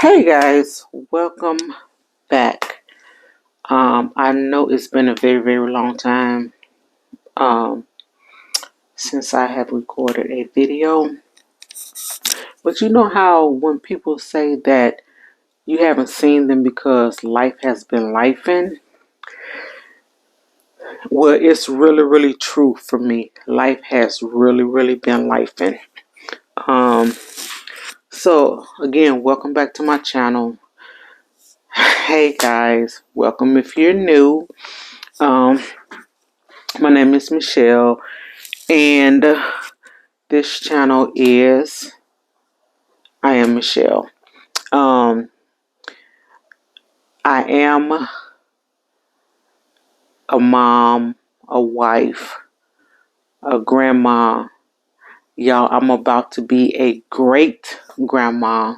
Hey guys, welcome back. I know it's been a very long time um, since I have recorded a video, but you know how when people say that you haven't seen them because life has been lifing? Well, it's really true for me. Life has really been lifing. Um, so again, welcome back to my channel. Hey guys, welcome if you're new. Um, my name is Michelle. And this channel is I am Michelle. I am a mom, a wife, a grandma. Y'all, I'm about to be a great grandma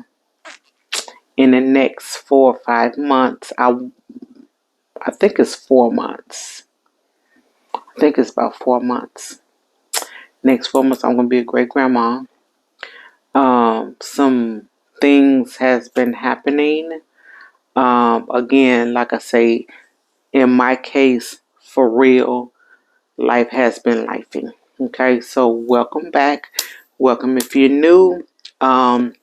in the next 4 or 5 months. I think it's 4 months. I think it's about 4 months. Next 4 months, I'm gonna be a great grandma. Some things has been happening. Again, like I say, in my case, for real, life has been lifing. Okay, so welcome back. Welcome if you're new. I'm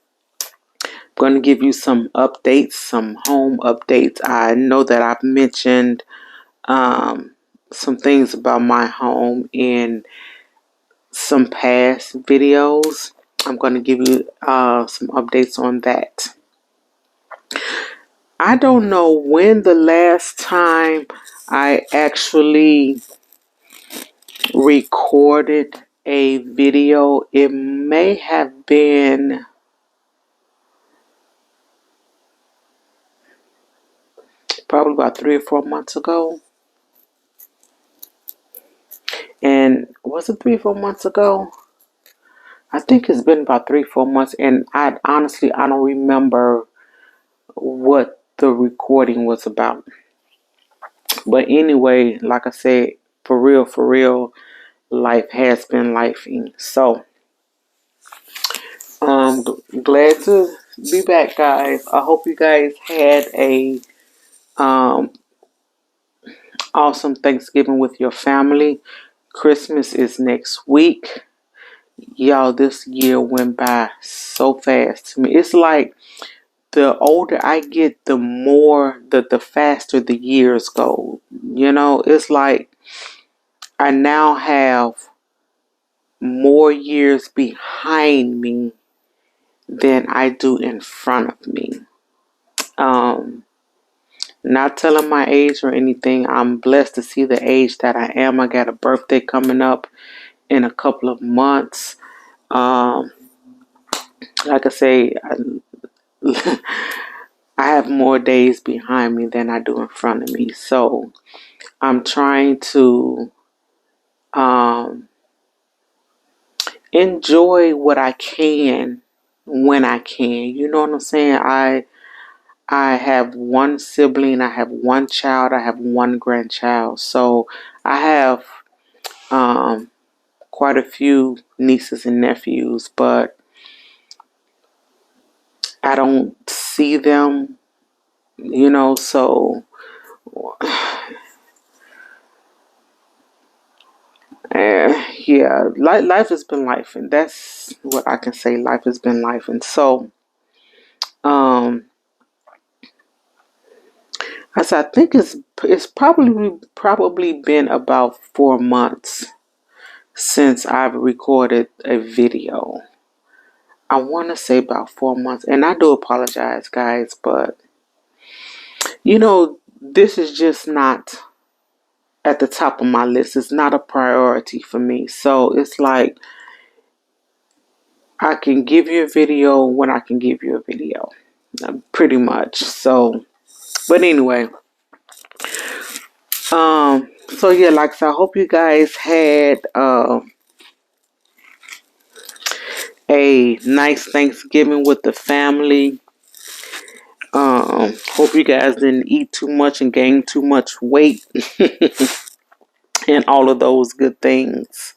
going to give you some updates, some home updates. I know that I've mentioned some things about my home in some past videos. I'm going to give you some updates on that. I don't know when the last time I actually recorded a video. It may have been probably about 3 or 4 months ago. And was it 3 or 4 months ago? I think it's been about 3 or 4 months. And I honestly, I don't remember what the recording was about. But anyway, like I said, for real, life has been lifing. So, glad to be back, guys. I hope you guys had a um, awesome Thanksgiving with your family. Christmas is next week. Y'all, this year went by so fast to me. It's like the older I get, the faster the years go. You know, it's like I now have more years behind me than I do in front of me. Not telling my age or anything. I'm blessed to see the age that I am. I got a birthday coming up in a couple of months. Um, like I say, I have more days behind me than I do in front of me. So I'm trying to um, enjoy what I can when I can. You know what I'm saying? I have one sibling, I have one child, I have one grandchild. So I have quite a few nieces and nephews, but I don't see them, so yeah, life has been life, and that's what I can say. Life has been life, and so um, I think it's probably been about 4 months since I've recorded a video. I want to say about 4 months, and I do apologize, guys, but this is just not at the top of my list. It's not a priority for me. So it's like I can give you a video when I can give you a video, pretty much. So, but anyway, so yeah, like I said, I hope you guys had a nice Thanksgiving with the family. Hope you guys didn't eat too much and gain too much weight and all of those good things.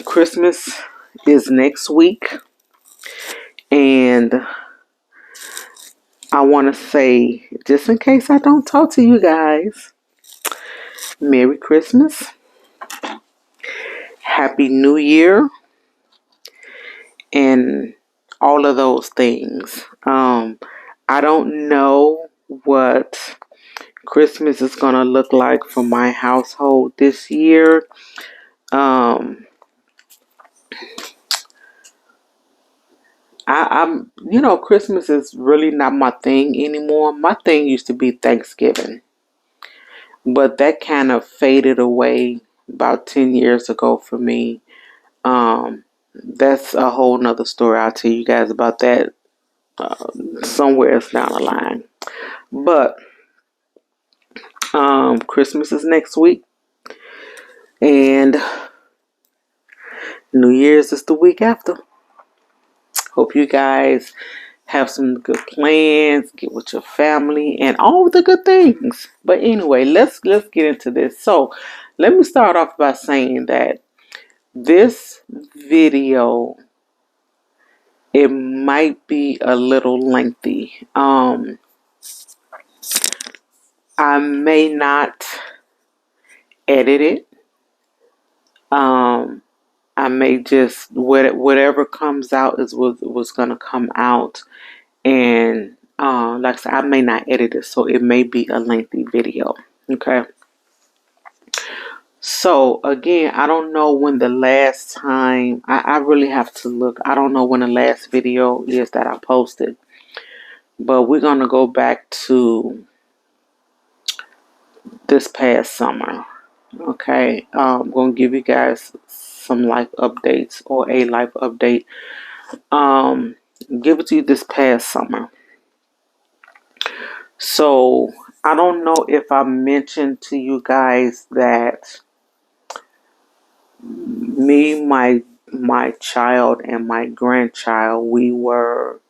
Christmas is next week, and I want to say, just in case I don't talk to you guys, Merry Christmas, Happy New Year, and all of those things. I don't know what Christmas is going to look like for my household this year. Um, Christmas is really not my thing anymore. My thing used to be Thanksgiving, but that kind of faded away about 10 years ago for me. That's a whole nother story. I'll tell you guys about that somewhere else down the line. But Christmas is next week, and New Year's is the week after. Hope you guys have some good plans, get with your family, and all the good things. But anyway, let's get into this. So, let me start off by saying that this video, it might be a little lengthy. I may not edit it. I may just whatever comes out is what's gonna come out, and like I said, I may not edit it, so it may be a lengthy video. Okay. So again, I don't know when the last time I really have to look. I don't know when the last video is that I posted, but we're gonna go back to this past summer. Okay, I'm gonna give you guys some life updates or a life update. Um, give it to you this past summer. So I don't know if I mentioned to you guys that me, my child, and my grandchild, we were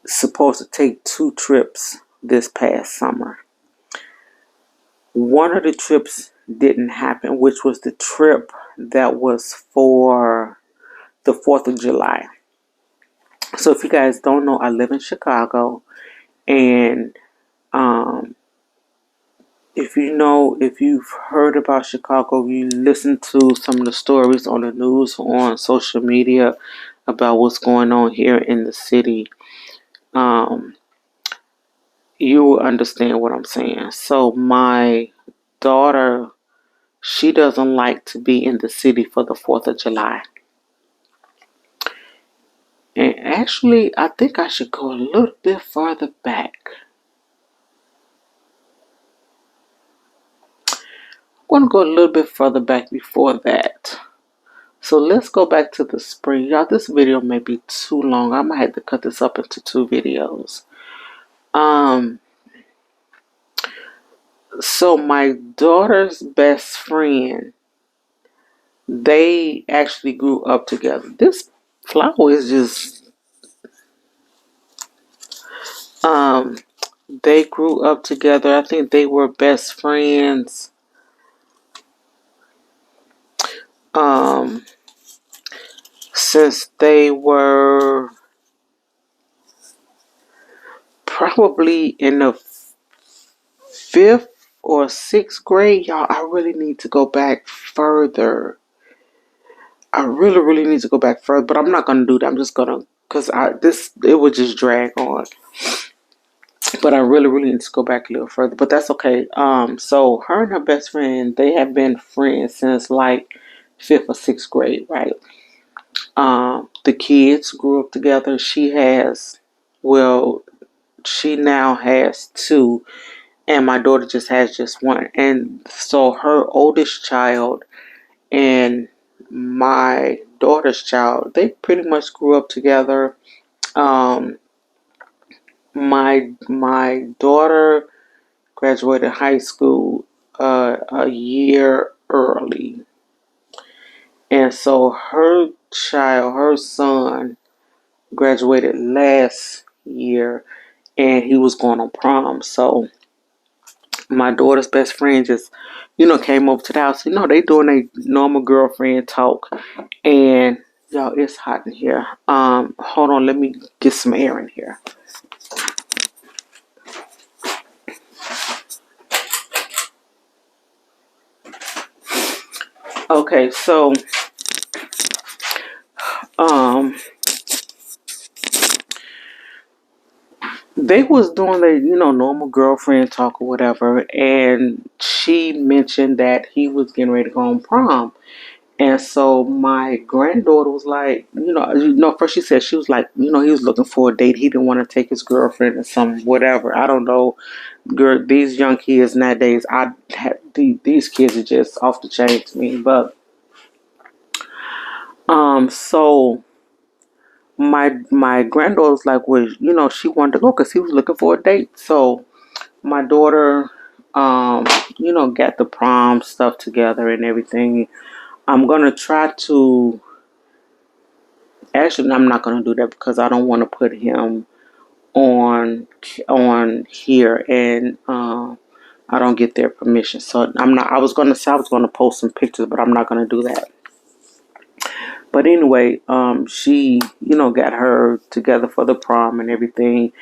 supposed to take 2 trips this past summer. One of the trips didn't happen, which was the trip that was for the 4th of July. So if you guys don't know, I live in Chicago, and if you've heard about Chicago, you listen to some of the stories on the news, on social media about what's going on here in the city, um, you will understand what I'm saying. So my daughter, she doesn't like to be in the city for the 4th of July. And actually, I think I should go a little bit farther back. I'm going to go a little bit further back before that. So let's go back to the spring. Y'all, this video may be too long. I might have to cut this up into 2 videos. So my daughter's best friend, they actually grew up together. This flower is just, they grew up together. I think they were best friends. Since they were probably in the 5th or 6th grade. Y'all, I really need to go back further. I really, really need to go back further, but I'm not gonna do that. I'm just gonna, cause it would just drag on. But I really, really need to go back a little further. But that's okay. So her and her best friend, they have been friends since like 5th or 6th grade, right? The kids grew up together. She now has 2, and my daughter just has just 1. And so her oldest child and my daughter's child, they pretty much grew up together. My daughter graduated high school a year early, and so her son, graduated last year, and he was going on prom. So my daughter's best friend just, came over to the house. They doing a normal girlfriend talk, and y'all, it's hot in here. Hold on, let me get some air in here. Okay, so um they was doing their, normal girlfriend talk or whatever, and she mentioned that he was getting ready to go on prom. And so my granddaughter was like, first she said she was like, he was looking for a date. He didn't want to take his girlfriend or some whatever. I don't know. Girl, these young kids nowadays, these kids are just off the chain to me. But so my granddaughter was like, well, she wanted to go because he was looking for a date. So my daughter, um, got the prom stuff together and everything. I'm gonna try to. Actually, I'm not gonna do that because I don't want to put him on here, and I don't get their permission. So I'm not. I was gonna say I was gonna post some pictures, but I'm not gonna do that. But anyway, she, got her together for the prom and everything.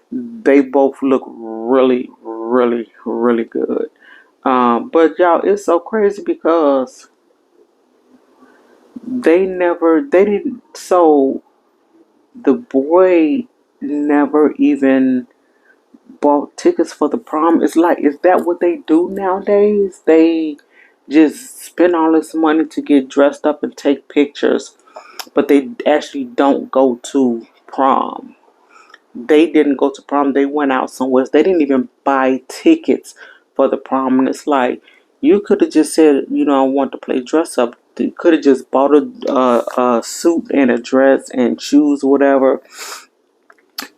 They both look really, really, really good. But y'all, it's so crazy because they didn't, so the boy never even bought tickets for the prom. It's like, is that what they do nowadays? They just spend all this money to get dressed up and take pictures, but they actually don't go to prom. They didn't go to prom. They went out somewhere. They didn't even buy tickets for the prom. And it's like, you could have just said, I want to play dress up. You could have just bought a suit and a dress and shoes, whatever,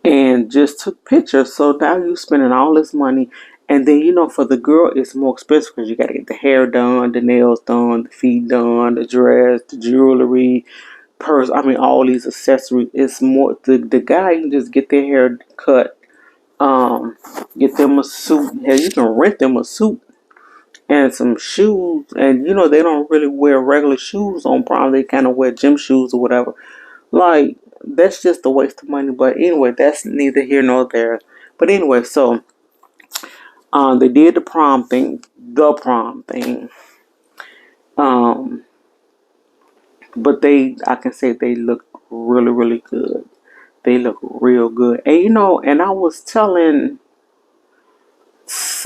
and just took pictures. So now you're spending all this money. And then, for the girl, it's more expensive because you got to get the hair done, the nails done, the feet done, the dress, the jewelry, purse. I mean, all these accessories. It's more, the guy, you can just get their hair cut, um, get them a suit. Hell, you can rent them a suit and some shoes. And, they don't really wear regular shoes on prom. They kind of wear gym shoes or whatever. Like, that's just a waste of money. But anyway, that's neither here nor there. But anyway, so they did the prom thing. Um, but I can say they look really, really good. They look real good. And and I was telling,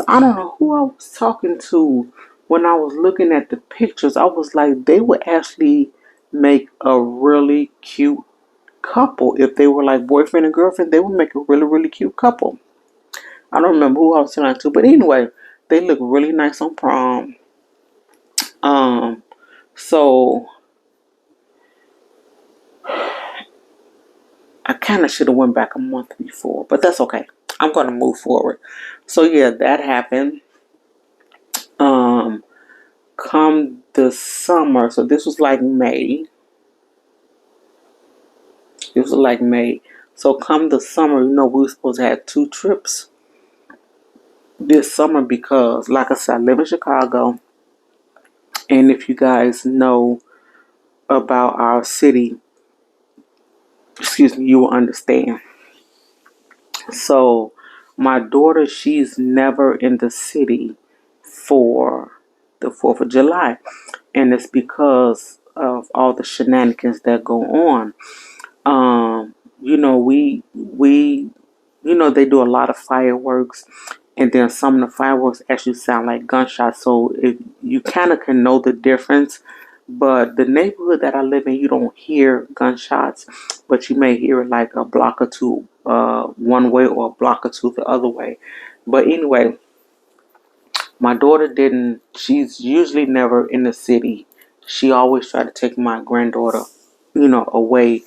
I don't know who I was talking to when I was looking at the pictures. I was like, they would actually make a really cute couple if they were like boyfriend and girlfriend. They would make a really, really cute couple. I don't remember who I was telling to, but anyway, they look really nice on prom. Um, so I kind of should have went back a month before, but that's okay. I'm gonna move forward. So yeah, that happened. Um, come the summer, so this was like May. This was like May. So come the summer, we were supposed to have two trips this summer because, like I said, I live in Chicago, and if you guys know about our city, excuse me, you will understand. So my daughter, she's never in the city for the 4th of July. And it's because of all the shenanigans that go on. We they do a lot of fireworks, and then some of the fireworks actually sound like gunshots. So you kind of can know the difference. But the neighborhood that I live in, you don't hear gunshots, but you may hear it like a block or two one way or a block or two the other way. But anyway, my daughter didn't, she's usually never in the city. She always tried to take my granddaughter, away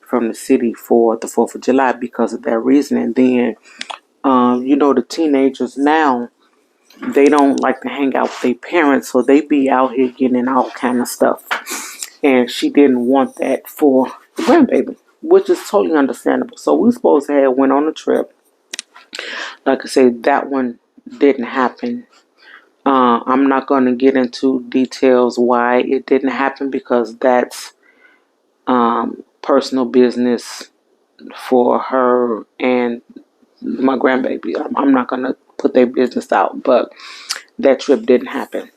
from the city for the 4th of July because of that reason. And then, the teenagers now, they don't like to hang out with their parents, so they be out here getting in all kind of stuff. And she didn't want that for the grandbaby, which is totally understandable. So we supposed to have went on a trip. Like I said, that one didn't happen. I'm not going to get into details why it didn't happen because that's personal business for her and my grandbaby. I'm not going to put their business out, but that trip didn't happen.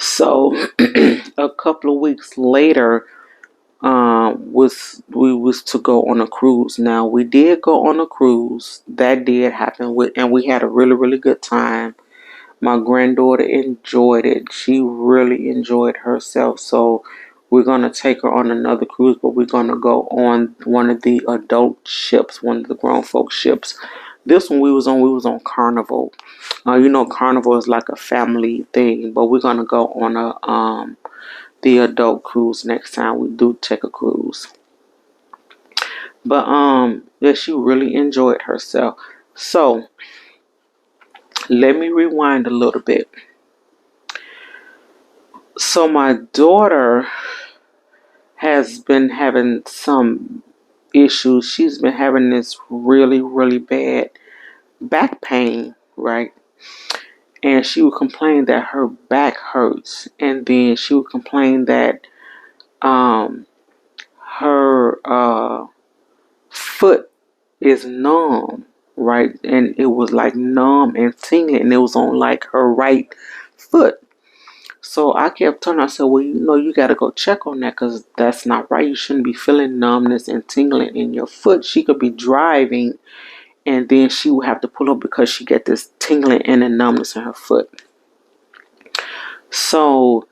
So a couple of weeks later, was to go on a cruise. Now we did go on a cruise. That did happen and we had a really good time. My granddaughter enjoyed it. She really enjoyed herself. So we're gonna take her on another cruise, but we're gonna go on one of the adult ships, one of the grown folk ships. This one we was on Carnival. Carnival is like a family thing, but we're gonna go on the adult cruise next time we do take a cruise. But yeah, she really enjoyed herself. So let me rewind a little bit. So my daughter has been having some issues. She's been having this really bad back pain, right? And she would complain that her back hurts, and then she would complain that um her foot is numb, right? And it was like numb and tingling, and it was on like her right foot. So I kept telling her, I said, well, you got to go check on that because that's not right. You shouldn't be feeling numbness and tingling in your foot. She could be driving and then she would have to pull up because she get this tingling and a numbness in her foot. So,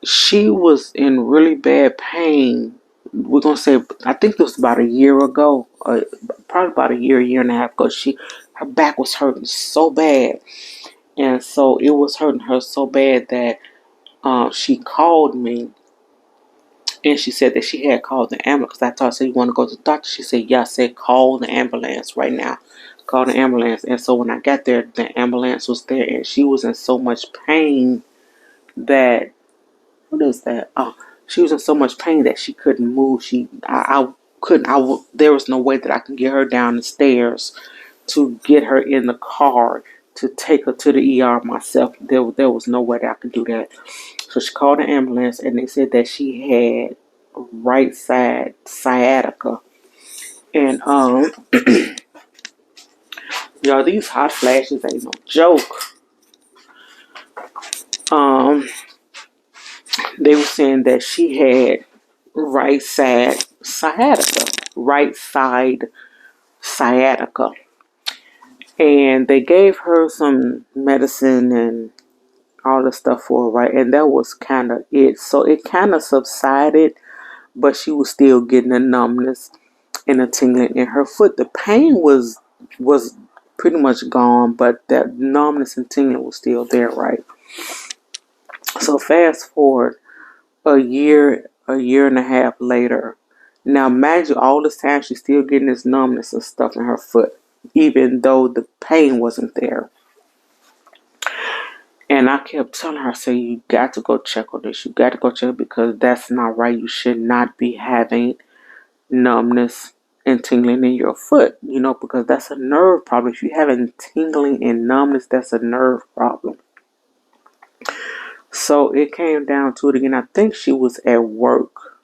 she was in really bad pain. We're going to say, I think it was about a year ago, probably about a year and a half ago. Her back was hurting so bad. And so it was hurting her so bad that she called me and she said that she had called the ambulance. I told her, you want to go to the doctor? She said, yeah. I said, call the ambulance right now. Call the ambulance. And so when I got there, the ambulance was there and she was in so much pain that, what is that? Oh, she was in so much pain that she couldn't move. I couldn't, there was no way that I could get her down the stairs to get her in the car to take her to the ER myself. There was no way that I could do that. So she called the ambulance and they said that she had right side sciatica. And y'all, these hot flashes ain't no joke. Um, they were saying that she had right side sciatica. Right side sciatica. And they gave her some medicine and all the stuff for her, right? And that was kind of it. So it kind of subsided, but she was still getting a numbness and a tingling in her foot. The pain was pretty much gone, but that numbness and tingling was still there, right? So fast forward a year and a half later. Now imagine all this time she's still getting this numbness and stuff in her foot, even though the pain wasn't there. And I kept telling her, I said, you got to go check on this. You got to go check because that's not right. You should not be having numbness and tingling in your foot, because that's a nerve problem. If you're having tingling and numbness, that's a nerve problem. So it came down to it again. I think she was at work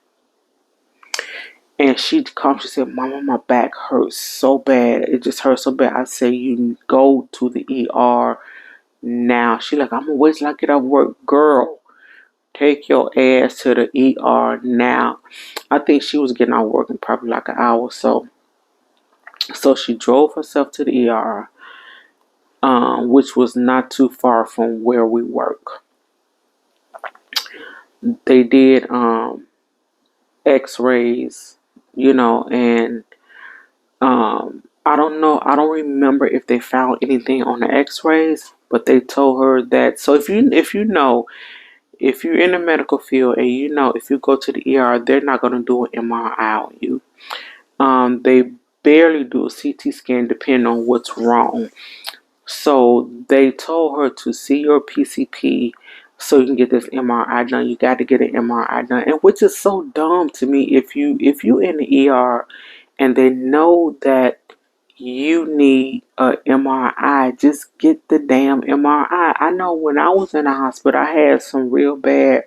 and she called. She said, Mama, my back hurts so bad. It just hurts so bad. I said, you go to the ER now. She like, I'm gonna wait till I get off work. Girl, take your ass to the ER now. I think she was getting out of work in probably like an hour or so. So she drove herself to the ER, which was not too far from where we work. They did x-rays, and I don't know. I don't remember if they found anything on the x-rays, but they told her that. So if you're in the medical field and if you go to the ER, they're not going to do an MRI on you. They barely do a CT scan depending on what's wrong. So they told her to see your PCP so you can get this MRI done. You got to get an MRI done, and which is so dumb to me. If you in the ER and they know that you need a MRI, just get the damn MRI. I know when I was in the hospital, I had some real bad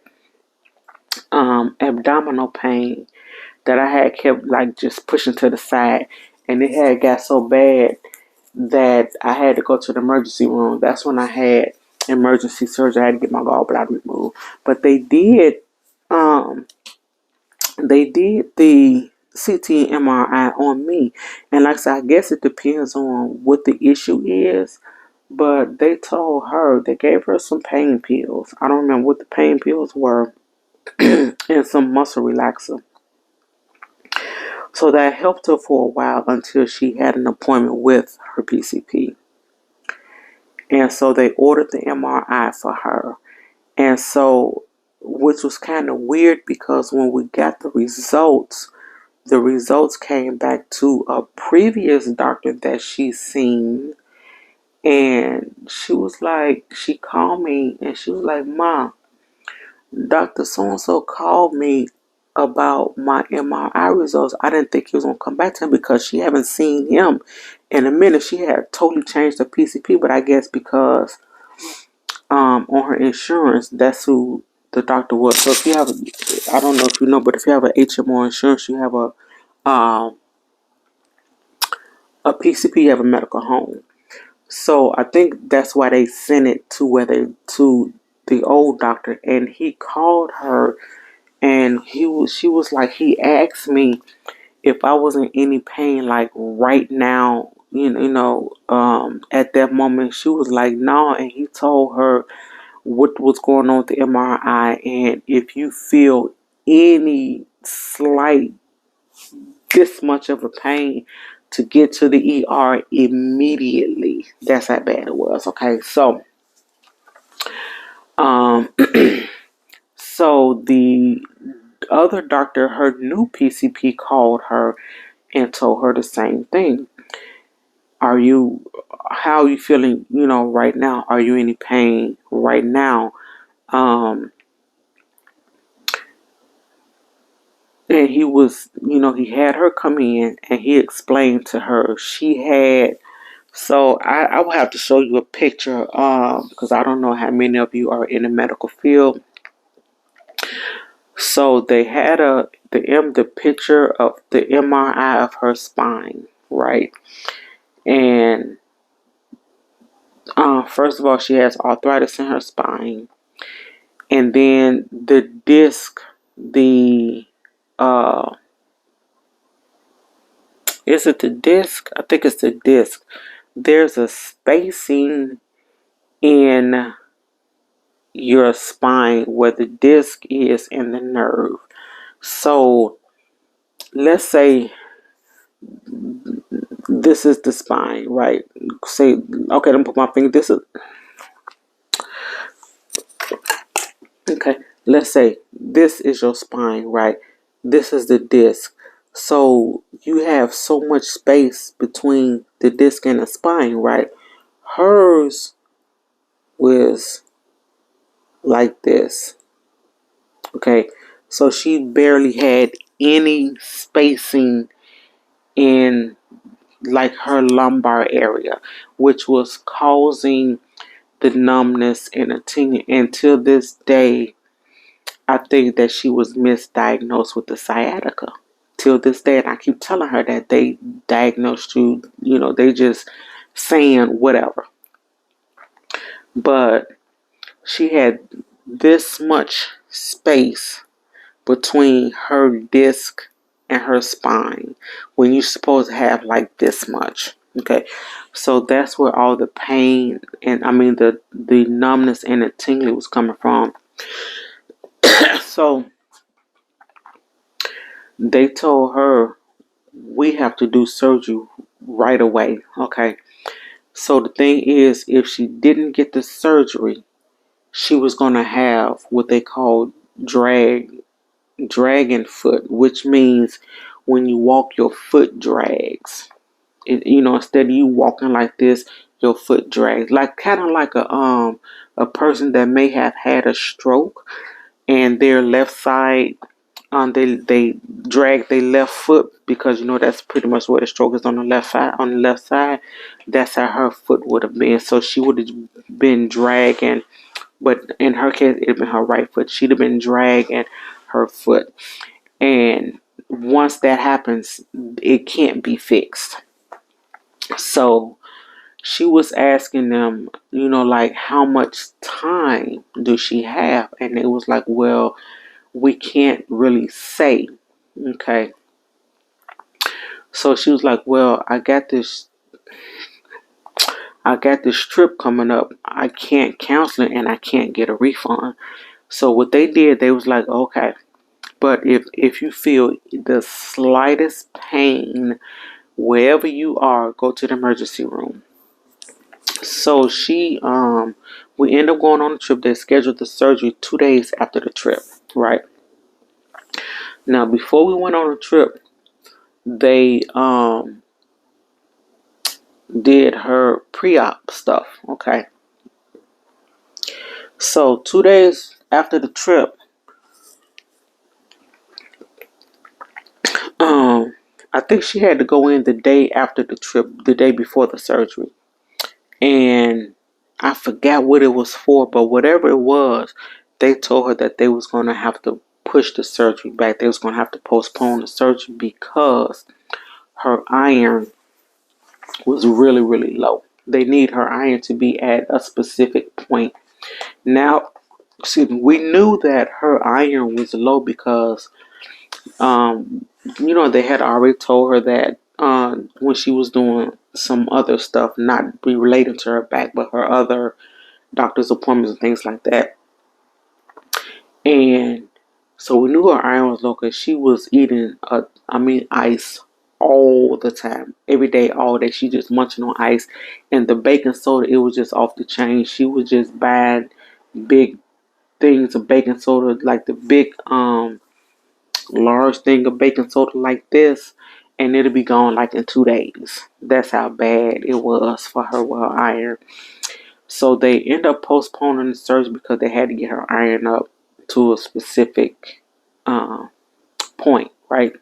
abdominal pain that I had kept like just pushing to the side, and it had got so bad that I had to go to the emergency room. That's when I had emergency surgery. I had to get my gallbladder removed. But um they did the CT and MRI on me. And like I said, I guess it depends on what the issue is. But they told her, they gave her some pain pills. I don't remember what the pain pills were, and some muscle relaxer. So that helped her for a while until she had an appointment with her PCP. And so they ordered the MRI for her. And so, which was kind of weird because when we got the results came back to a previous doctor that she's seen. And she was like, she called me and she was like, "Ma, Dr. So and so called me about my MRI results. I didn't think he was gonna come back to him because she haven't seen him in a minute." She had totally changed her PCP, but I guess because on her insurance, that's who the doctor was. So if you have, I don't know if you know, but if you have an HMO insurance, you have a PCP, you have a medical home. So I think that's why they sent it to the old doctor, and he called her, and she was like, he asked me if I was in any pain, like right now, at that moment. She was like, no, and he told her what was going on with the MRI, and if you feel any slight this much of a pain, to get to the ER immediately. That's how bad it was. Okay, so um, so the other doctor, her new PCP, called her and told her the same thing. Are you? How are you feeling? Right now. Are you in any pain right now? Um, and he was, he had her come in and he explained to her she had. So I will have to show you a picture because I don't know how many of you are in the medical field. So they had the picture of the MRI of her spine, right? And first of all, she has arthritis in her spine, and then the disc, the uh, is it the disc? I think it's the disc. There's a spacing in your spine where the disc is in the nerve. So let's say this is the spine, right? Say, okay, let me put my finger. This is okay. Let's say this is your spine, right? This is the disc. So you have so much space between the disc and the spine, right? Hers was like this. Okay, so she barely had any spacing in like her lumbar area, which was causing the numbness and a tingling. Until this day, I think that she was misdiagnosed with the sciatica. Till this day, and I keep telling her that they diagnosed you, they just saying whatever. But she had this much space between her disc and her spine when you're supposed to have like this much. Okay, so that's where all the pain and the numbness and the tingling was coming from. So they told her we have to do surgery right away. Okay, so the thing is, if she didn't get the surgery, she was gonna have what they call dragon foot, which means when you walk, your foot drags. Instead of you walking like this, your foot drags, like kind of like a person that may have had a stroke and their left side, they drag their left foot because that's pretty much where the stroke is, on the left side. On the left side, that's how her foot would have been. So she would have been dragging, but in her case, it'd have been her right foot. She'd have been dragging her foot, and once that happens, it can't be fixed. So she was asking them, like how much time do she have? And it was like, well, we can't really say. Okay. So she was like, well, I got this trip coming up. I can't cancel it and I can't get a refund. So what they did, they was like, okay, but if you feel the slightest pain wherever you are, go to the emergency room. So we end up going on the trip. They scheduled the surgery 2 days after the trip, right? Now, before we went on the trip, they did her pre-op stuff. Okay, so 2 days after the trip, um, I think she had to go in the day after the trip, the day before the surgery, and I forgot what it was for, but whatever it was, they told her that they was going to have to push the surgery back. They was going to have to postpone the surgery because her iron was really, really low. They need her iron to be at a specific point. Now, excuse me, we knew that her iron was low because, um, they had already told her that when she was doing some other stuff, not be related to her back, but her other doctor's appointments and things like that. And so we knew her iron was low because she was eating, ice all the time, every day, all day. She just munching on ice, and the baking soda, it was just off the chain. She was just buying big things of baking soda, like the big large thing of baking soda like this, and it'll be gone like in 2 days. That's how bad it was for her with her iron. So they end up postponing the surgery because they had to get her iron up to a specific uh, point, right?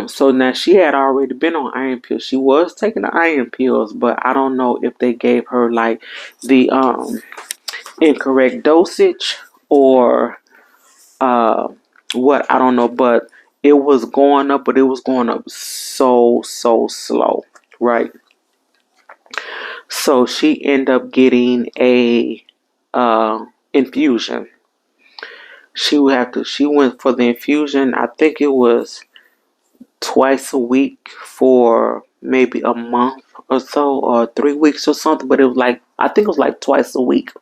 So now she had already been on iron pills. She was taking the iron pills, but I don't know if they gave her like the incorrect dosage or what, I don't know, but it was going up, but it was going up so slow, right? So she ended up getting a infusion. She went for the infusion, I think it was twice a week for maybe a month or so, or 3 weeks or something, but it was like, I think it was like twice a week.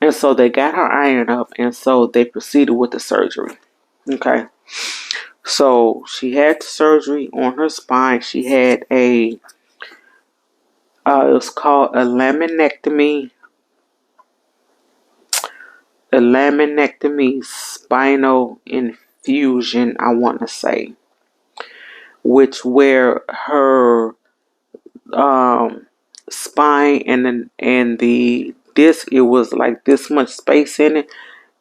And so they got her iron up, and so they proceeded with the surgery. Okay. So she had surgery on her spine. She had it was called a laminectomy spinal infusion, I want to say, which where her spine and the disc, it was like this much space in it.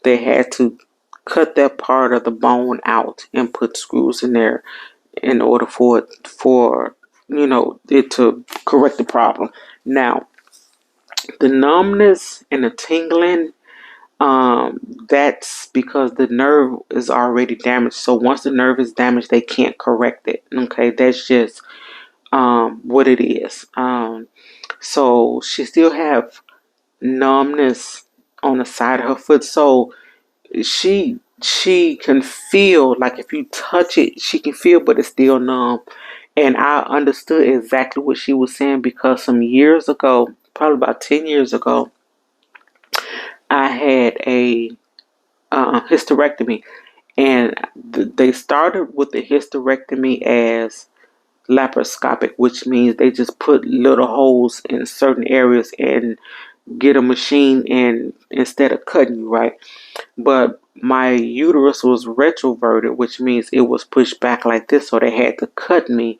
They had to cut that part of the bone out and put screws in there in order for it to correct the problem. Now, the numbness and the tingling, that's because the nerve is already damaged. So once the nerve is damaged, they can't correct it. Okay, that's just what it is. So she still have numbness on the side of her foot. So she can feel, like if you touch it, she can feel, but it's still numb. And I understood exactly what she was saying because some years ago, probably about 10 years ago, I had a hysterectomy. And they started with the hysterectomy as laparoscopic, which means they just put little holes in certain areas and get a machine and instead of cutting you, right? But my uterus was retroverted, which means it was pushed back like this, so they had to cut me.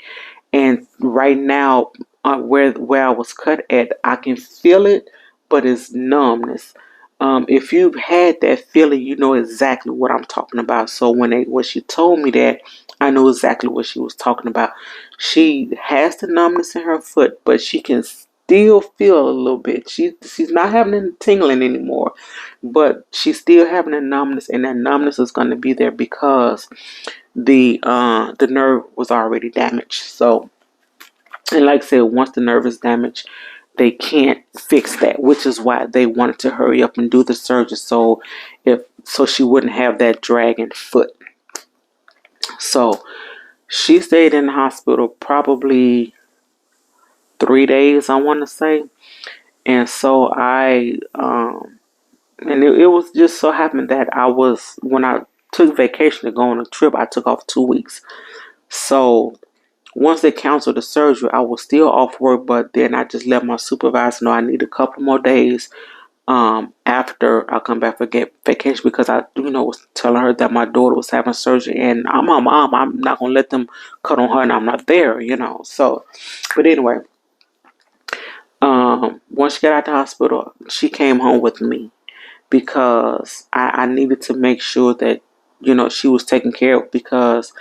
And right now, where I was cut at, I can feel it, but it's numbness. If you've had that feeling, you know exactly what I'm talking about. So when she told me that, I know exactly what she was talking about. She has the numbness in her foot, but she can still feel a little bit. She's not having any tingling anymore, but she's still having a numbness, and that numbness is going to be there because the nerve was already damaged. So And like I said, once the nerve is damaged, they can't fix that, which is why they wanted to hurry up and do the surgery so she wouldn't have that dragging foot. So she stayed in the hospital probably 3 days, I want to say. And so it was just so happened that when I took vacation to go on a trip, I took off 2 weeks. So once they canceled the surgery, I was still off work, but then I just let my supervisor know I need a couple more days after I come back for vacation, because I was telling her that my daughter was having surgery and I'm my mom. I'm not gonna let them cut on her and I'm not there. So, but anyway, once she got out the hospital, she came home with me because I needed to make sure that she was taken care of, because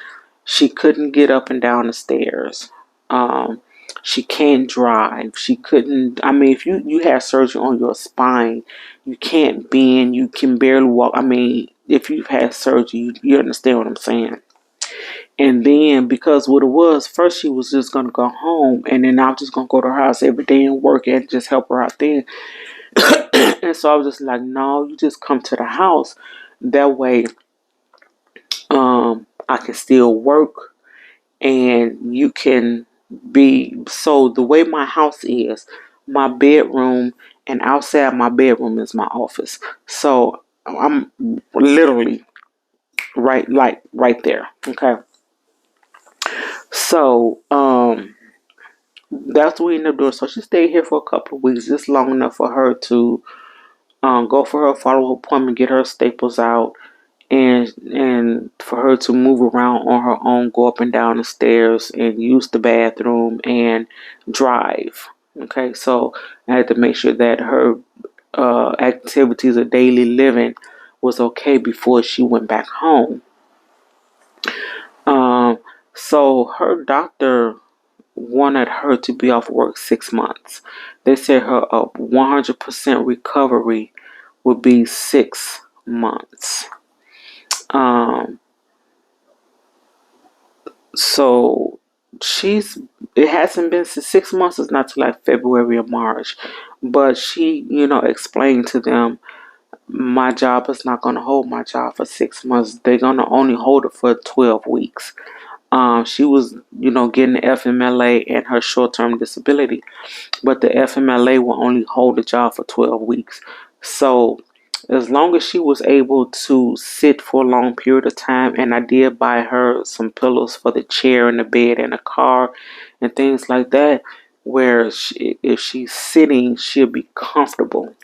she couldn't get up and down the stairs. Um, she can't drive. She couldn't. I mean, if you have surgery on your spine, you can't bend. You can barely walk. I mean, if you've had surgery, you understand what I'm saying. And then, because what it was, first she was just gonna go home, and then I was just gonna go to her house every day and work and just help her out there. And so I was just like, no, you just come to the house. That way, I can still work and you can be. So the way my house is, my bedroom and outside my bedroom is my office. So I'm literally right there. Okay. So that's what we ended up doing. So she stayed here for a couple of weeks, just long enough for her to go for her follow-up appointment, get her staples out, and for her to move around on her own, go up and down the stairs and use the bathroom and drive. Okay, so I had to make sure that her activities of daily living was okay before she went back home. Um, so her doctor wanted her to be off work 6 months. They said her 100% recovery would be 6 months. Um, so she's it hasn't been 6 months. It's not till like February or March, but she explained to them, my job is not going to hold my job for 6 months. They're going to only hold it for 12 weeks. She was getting the FMLA and her short-term disability, but the FMLA will only hold the job for 12 weeks. So as long as she was able to sit for a long period of time, and I did buy her some pillows for the chair and the bed and the car and things like that, where if she's sitting, she'll be comfortable.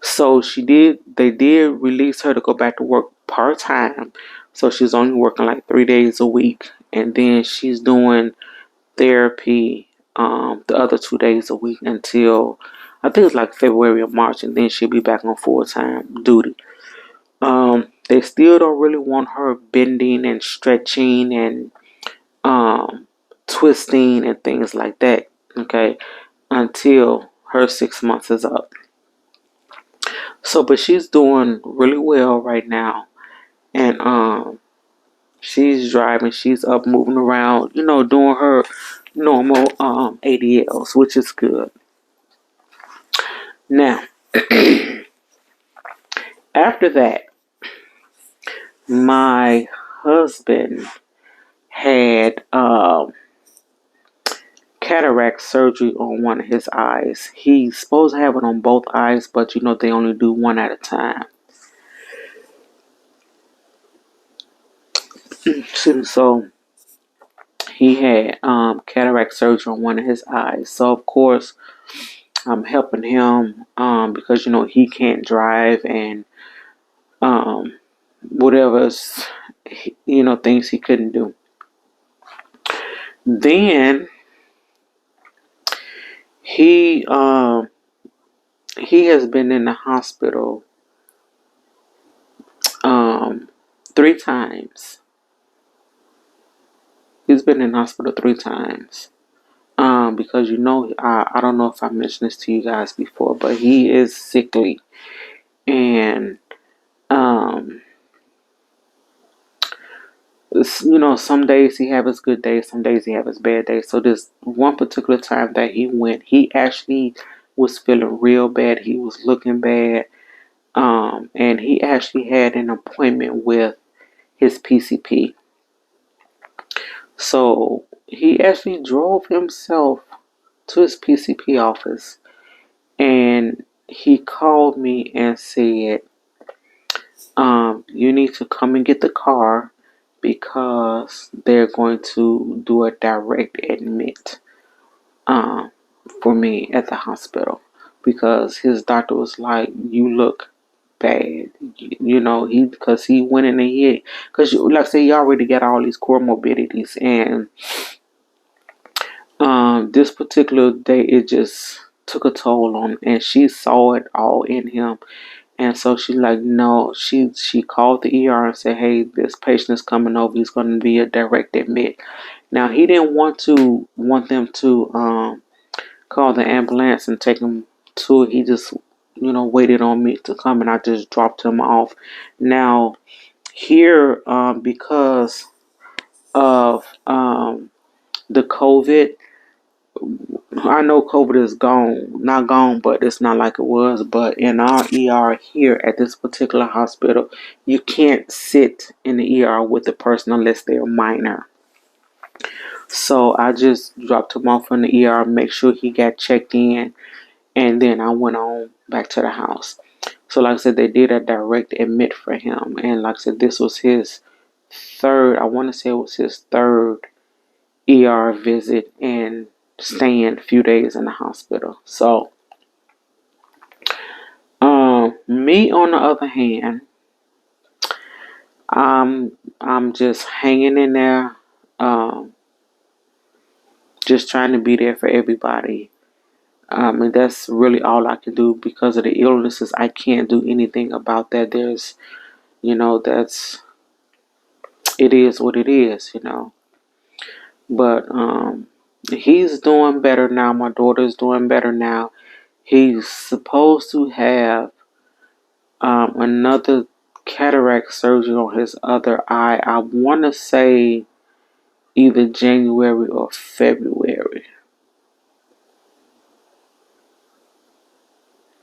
So they did release her to go back to work part-time. So she's only working like 3 days a week, and then she's doing therapy the other 2 days a week until I think it's like February or March, and then she'll be back on full-time duty. They still don't really want her bending and stretching and um, twisting and things like that. Okay, until her 6 months is up. So, but she's doing really well right now, and she's driving, she's up, moving around, doing her normal ADLs, which is good. Now, after that, my husband had cataract surgery on one of his eyes. He's supposed to have it on both eyes, but they only do one at a time. So he had cataract surgery on one of his eyes. So of course I'm helping him because he can't drive, and whatever things he couldn't do. Then he he has been in the hospital 3 times. He's been in the hospital 3 times. Because I don't know if I mentioned this to you guys before, but he is sickly, and some days he have his good days, some days he have his bad days. So this one particular time that he went, he actually was feeling real bad. He was looking bad. And he actually had an appointment with his PCP. So he actually drove himself to his PCP office, and he called me and said, you need to come and get the car because they're going to do a direct admit um, for me at the hospital because his doctor was like, you look bad. Because he went in and because like I say, he already got all these comorbidities, and this particular day, it just took a toll on him, and she saw it all in him. And so she like, no, she called the ER and said, hey, this patient is coming over. He's going to be a direct admit. Now, he didn't want them to call the ambulance and take him to it. He just, waited on me to come, and I just dropped him off. Now, here, because of the COVID, I know COVID is not gone, but it's not like it was. But in our ER here at this particular hospital, you can't sit in the ER with the person unless they're minor. So I just dropped him off in the ER, make sure he got checked in, and then I went on back to the house. So like I said, they did a direct admit for him, and like I said, this was his third. I want to say it was his third ER visit and staying a few days in the hospital. So, me on the other hand, I'm just hanging in there, just trying to be there for everybody. And that's really all I can do because of the illnesses. I can't do anything about that. That's it is what it is. But he's doing better now. My daughter's doing better now. He's supposed to have another cataract surgery on his other eye. I want to say either January or February.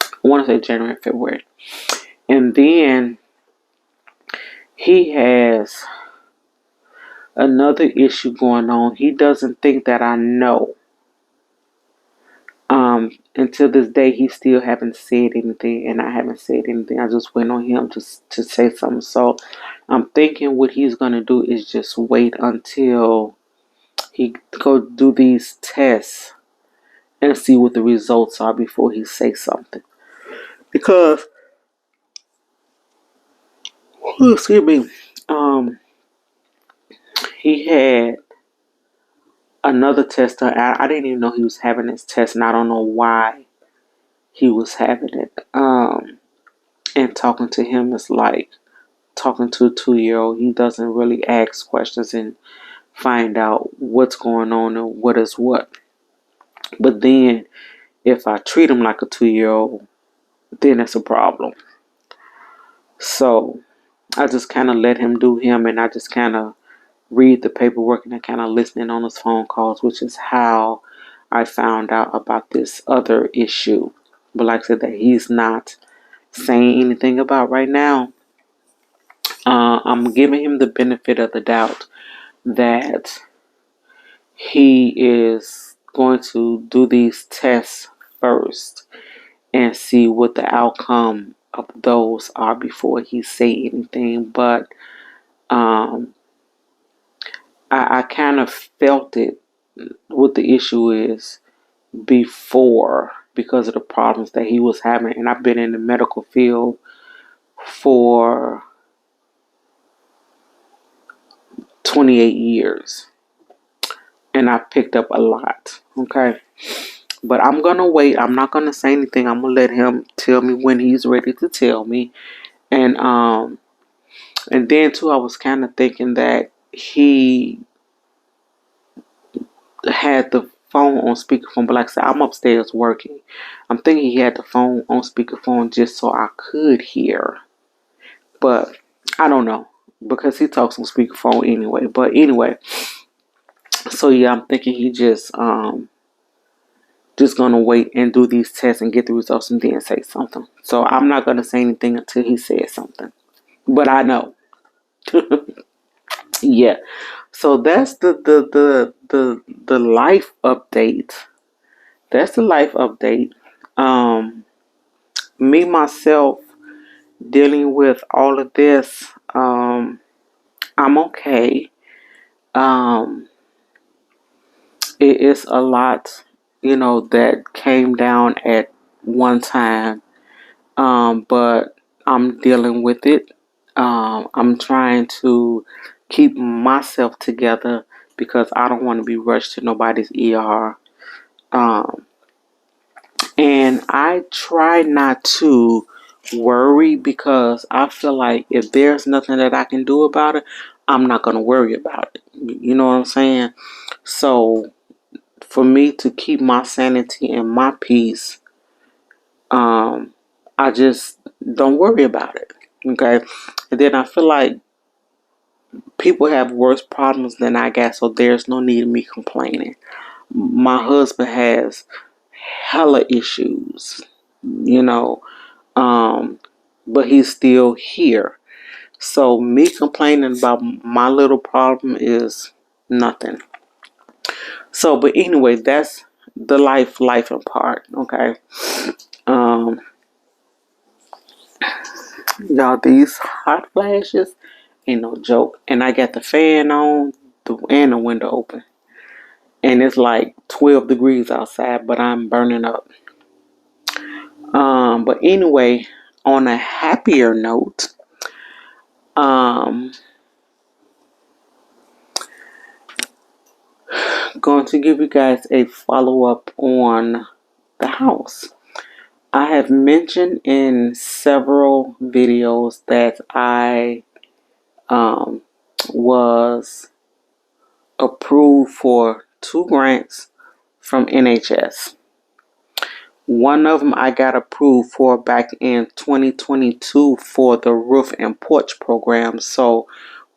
I want to say January and February. And then he has another issue going on. He doesn't think that I know. Until this day, he still haven't said anything, and I haven't said anything. I just wait on him to say something. So I'm thinking what he's gonna do is just wait until he go do these tests and see what the results are before he says something. Because, excuse me, he had another test done. I didn't even know he was having this test, and I don't know why he was having it. And talking to him is like talking to a 2-year-old. He doesn't really ask questions and find out what's going on and what is what. But then, if I treat him like a 2-year-old, then it's a problem. So I just kind of let him do him, and I just kind of read the paperwork and I kind of listening on his phone calls, which is how I found out about this other issue. But like I said, that he's not saying anything about right now. I'm giving him the benefit of the doubt that he is going to do these tests first and see what the outcome of those are before he say anything. But I kind of felt it what the issue is before because of the problems that he was having. And I've been in the medical field for 28 years. And I picked up a lot. Okay. But I'm going to wait. I'm not going to say anything. I'm going to let him tell me when he's ready to tell me. And then too, I was kind of thinking that he had the phone on speakerphone, but like I said, I'm upstairs working. I'm thinking he had the phone on speakerphone just so I could hear. But I don't know. because he talks on speakerphone anyway. But anyway, so yeah, I'm thinking he just gonna wait and do these tests and get the results and then say something. So I'm not gonna say anything until he says something. But I know. Yeah. So that's the life update. That's the life update. Um Me myself dealing with all of this, I'm okay. Um it is a lot, that came down at one time. But I'm dealing with it. I'm trying to keep myself together because I don't want to be rushed to nobody's ER. Um, and I try not to worry because I feel like if there's nothing that I can do about it, I'm not going to worry about it. You know what I'm saying? So for me to keep my sanity and my peace, um, I just don't worry about it. Okay. And then I feel like people have worse problems than I got, so there's no need of me complaining. My husband has hella issues, you know, um, but he's still here. So me complaining about my little problem is nothing. So, but anyway, that's the life and part. Okay. Um, Y'all, these hot flashes ain't no joke. And I got the fan on and the window open. And it's like 12 degrees outside, but I'm burning up. But anyway, on a happier note, um, going to give you guys a follow up on the house. I have mentioned in several videos that I was approved for 2 grants from NHS. One of them I got approved for back in 2022 for the roof and porch program. So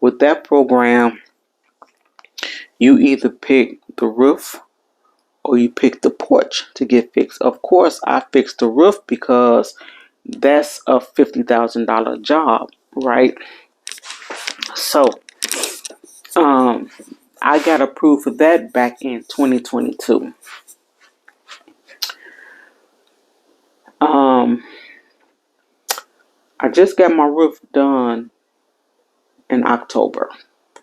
with that program, you either pick the roof or you pick the porch to get fixed. Of course, I fixed the roof because that's a $50,000 job, right? So, I got approved for that back in 2022. Um, I just got my roof done in October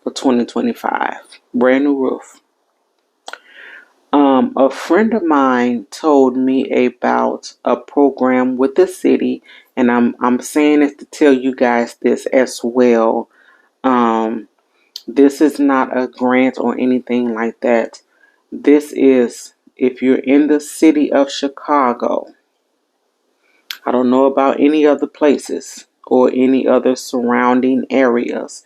of 2025. Brand new roof. A friend of mine told me about a program with the city, and I'm saying this to tell you guys this as well. This is not a grant or anything like that. This is if you're in the city of Chicago. I don't know about any other places or any other surrounding areas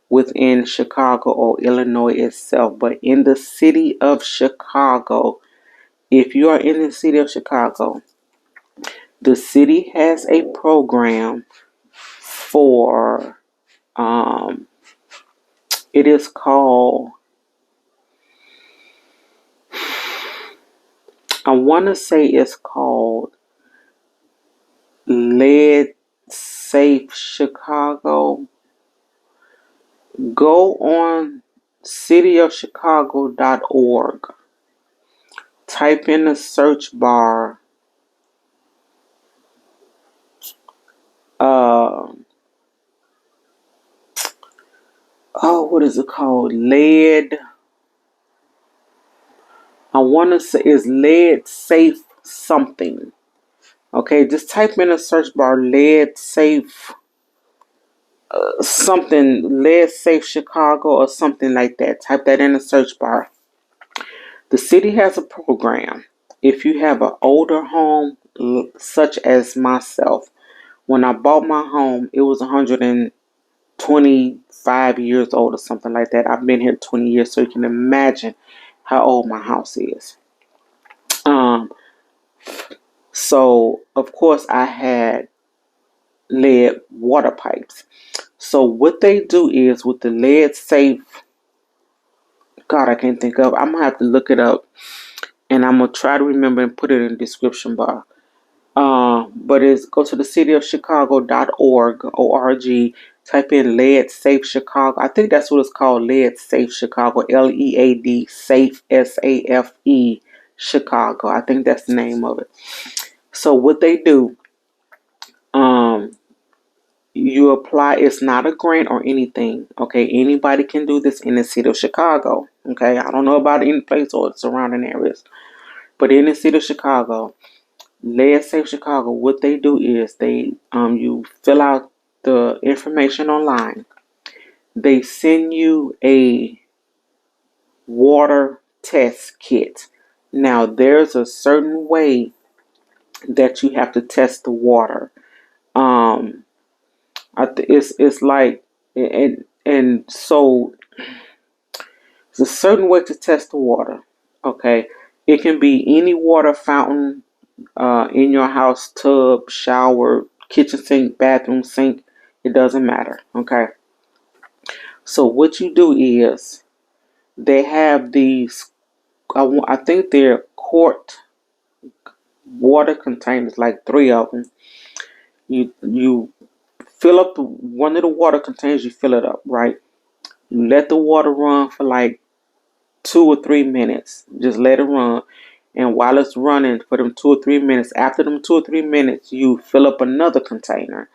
within Chicago or Illinois itself, but in the city of Chicago, if you are in the city of Chicago, the city has a program for, it is called, I want to say it's called Lead Safe Chicago. Go on cityofchicago.org. Type in the search bar, what is it called? Lead. I want to say it's lead safe something. Okay, just type in a search bar lead safe something, lead safe Chicago or something like that. Type that in the search bar. The city has a program. If you have an older home, such as myself, when I bought my home, it was 125 years old or something like that. I've been here 20 years, so you can imagine how old my house is. So, of course, I had lead water pipes. So what they do is with the lead safe, God, I can't think of. I'm gonna have to look it up, and I'm gonna try to remember and put it in the description bar. But it's go to the cityofchicago.org, O-R-G, type in Lead Safe Chicago. I think that's what it's called, Lead Safe Chicago, Lead Safe, SAFE Chicago. I think that's the name of it. So what they do, um, you apply, it's not a grant or anything. Okay, anybody can do this in the city of Chicago. Okay, I don't know about any place or the surrounding areas, but in the city of Chicago, Lead Safe Chicago, what they do is they you fill out the information online. They send you a water test kit. Now there's a certain way that you have to test the water. Um, it's like and so it's a certain way to test the water. Okay, it can be any water fountain in your house, tub, shower, kitchen sink, bathroom sink. It doesn't matter. Okay. So what you do is they have these. I think they're quart water containers, like three of them. You fill up one of the water containers. You fill it up, right? You let the water run for like 2 or 3 minutes. Just let it run. And while it's running for them 2 or 3 minutes, after them 2 or 3 minutes, you fill up another container.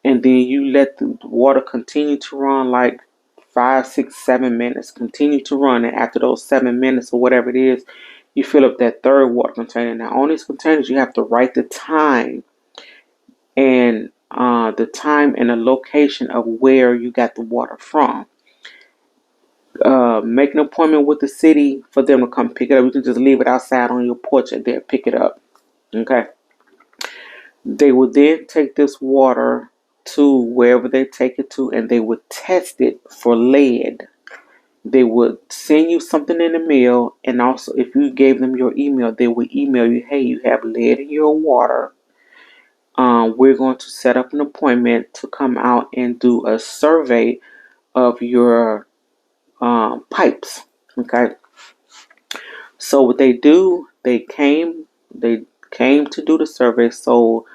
And then you let the water continue to run like 5, 6, 7 minutes. Continue to run. And after those 7 minutes or whatever it is, you fill up that third water container. Now, on these containers, you have to write the time and the location of where you got the water from. Make an appointment with the city for them to come pick it up. You can just leave it outside on your porch and they'll pick it up. Okay. They will then take this water to wherever they take it to and they would test it for lead. They would send you something in the mail, and also if you gave them your email, they would email you, hey, you have lead in your water. We're going to set up an appointment to come out and do a survey of your pipes. Okay. So what they do, they came to do the survey. So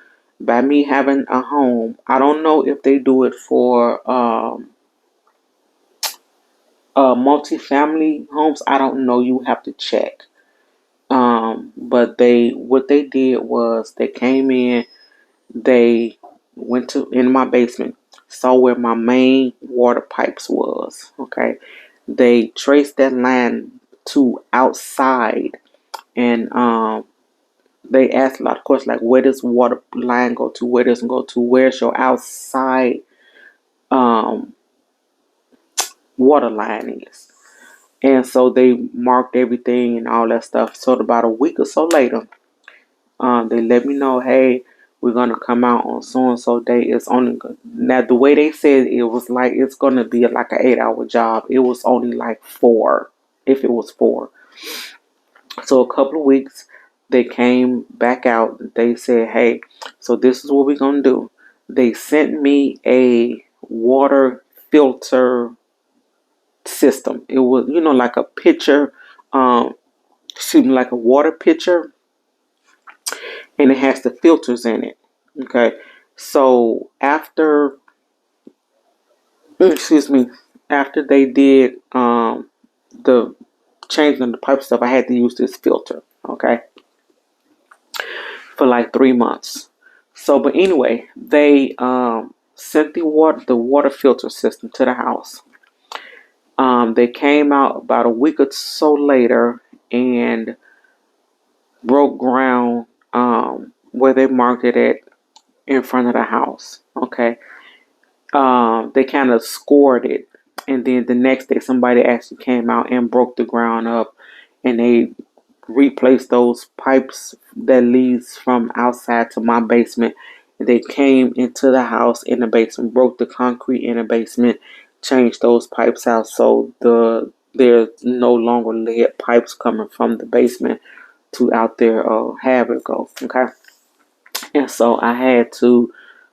by me having a home, I don't know if they do it for multifamily homes. I don't know. You have to check. But what they did was they came in, they went to in my basement, saw where my main water pipes was. Okay, they traced that line to outside, and they asked a lot of questions like, where does water line go to? Where does it go to? Where's your outside um, water line is? And so they marked everything and all that stuff. So about a week or so later, they let me know, hey, we're gonna come out on so and so day. It's only good. Now the way they said it was like it's gonna be like an 8-hour job. It was only like 4, if it was 4. So a couple of weeks, they came back out. They said, hey, so this is what we're going to do. They sent me a water filter system. It was, like a pitcher, like a water pitcher, and it has the filters in it. Okay. So excuse me, after they did the changing the pipe stuff, I had to use this filter. Okay. For like 3 months. So, but anyway, they sent the water filter system to the house. They came out about a week or so later and broke ground where they marked it at in front of the house. Okay, they kind of scored it, and then the next day somebody actually came out and broke the ground up, and they replaced those pipes that leads from outside to my basement. They came into the house in the basement, broke the concrete in the basement, changed those pipes out so there's no longer lead pipes coming from the basement to out there have it go. Okay. And so I had to,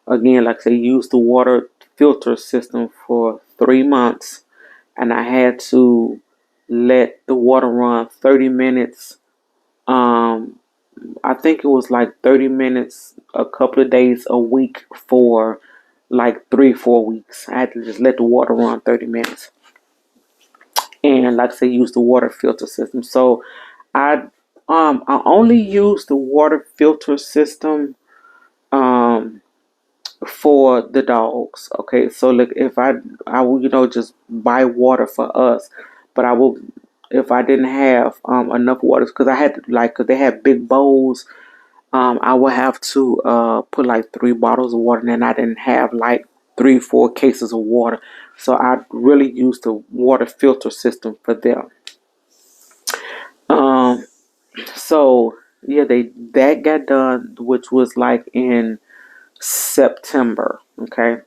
again, like I say, use the water filter system for 3 months, and I had to let the water run 30 minutes. Um, I think it was like 30 minutes a couple of days a week for like 3, 4 weeks. I had to just let the water run 30 minutes. And like I said, use the water filter system. So I I only use the water filter system um for the dogs. Okay, so like if I will just buy water for us, but I will if I didn't have enough water because I had to like because they had big bowls. I would have to put like 3 bottles of water, and then I didn't have like 3, 4 cases of water, so I really used the water filter system for them. Um, so yeah, they that got done, which was like in September. Okay,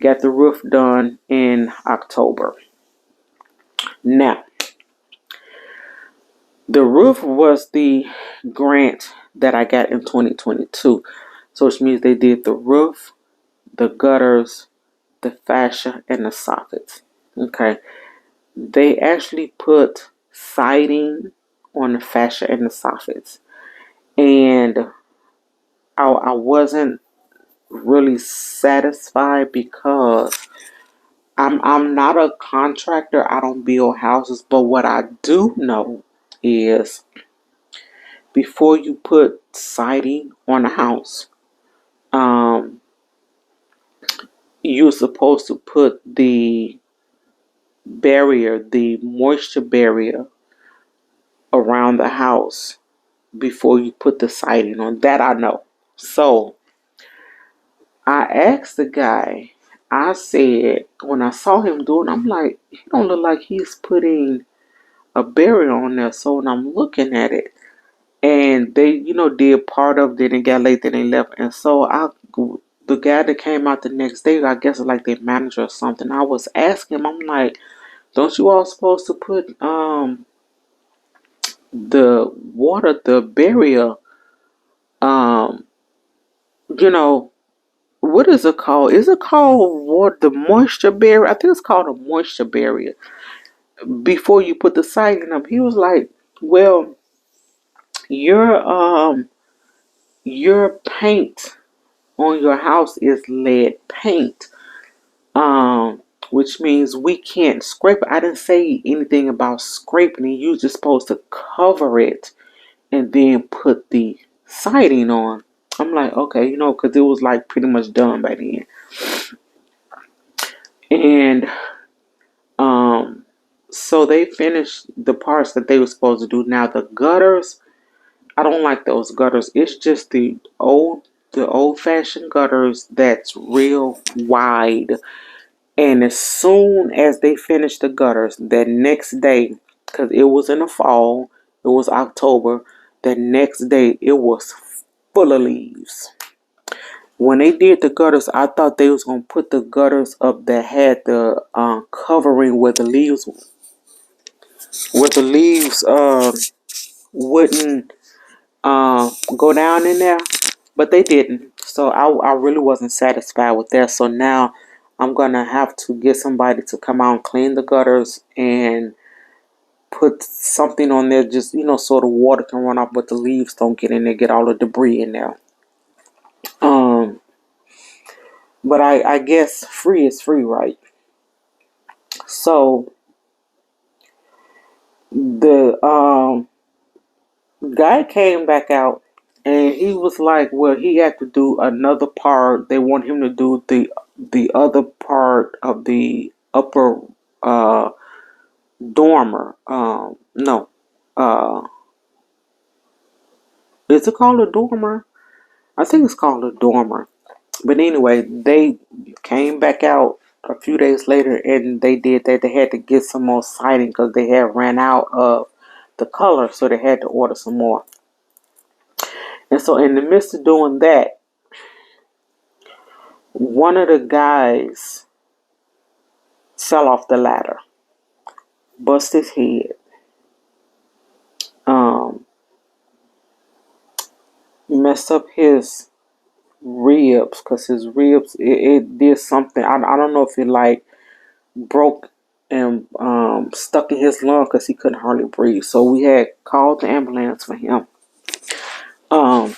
got the roof done in October. Now, the roof was the grant that I got in 2022, so which means they did the roof, the gutters, the fascia, and the soffits. Okay, they actually put siding on the fascia and the soffits, and I wasn't really satisfied because I'm not a contractor. I don't build houses, but what I do know is before you put siding on a house, um, you're supposed to put the moisture barrier around the house before you put the siding on. That I know. So I asked the guy, I said, when I saw him doing, I'm like, he don't look like he's putting a barrier on there. So when I'm looking at it, and they, did part of it and got late, then they left. And so the guy that came out the next day, I guess like their manager or something, I was asking him, I'm like, don't you all supposed to put the barrier, um, you know, what is it called? Is it called what the moisture barrier? I think it's called a moisture barrier before you put the siding up. He was like, well, your your paint on your house is lead paint, which means we can't scrape it. I didn't say anything about scraping it. You're just supposed to cover it and then put the siding on. I'm like, okay, because it was like pretty much done by then. And um, so they finished the parts that they were supposed to do. Now the gutters, I don't like those gutters. It's just the old fashioned gutters that's real wide. And as soon as they finished the gutters, that next day, because it was in the fall, it was October, the next day it was full of leaves. When they did the gutters, I thought they was gonna put the gutters up that had the covering where the leaves wouldn't go down in there, but they didn't. So I really wasn't satisfied with that. So now I'm gonna have to get somebody to come out and clean the gutters and put something on there, just so the water can run off, but the leaves don't get in there, get all the debris in there. Um, but I guess free is free, right? So the guy came back out and he was like, well, he had to do another part. They want him to do the other part of the upper uh dormer. No. Is it called a dormer? I think it's called a dormer. But anyway, they came back out a few days later and they did that. They had to get some more siding because they had ran out of the color, so they had to order some more. And so in the midst of doing that, one of the guys fell off the ladder, bust his head, um, messed up his ribs because his ribs it did something. I don't know if it like broke and stuck in his lung because he couldn't hardly breathe. So we had called the ambulance for him. Um,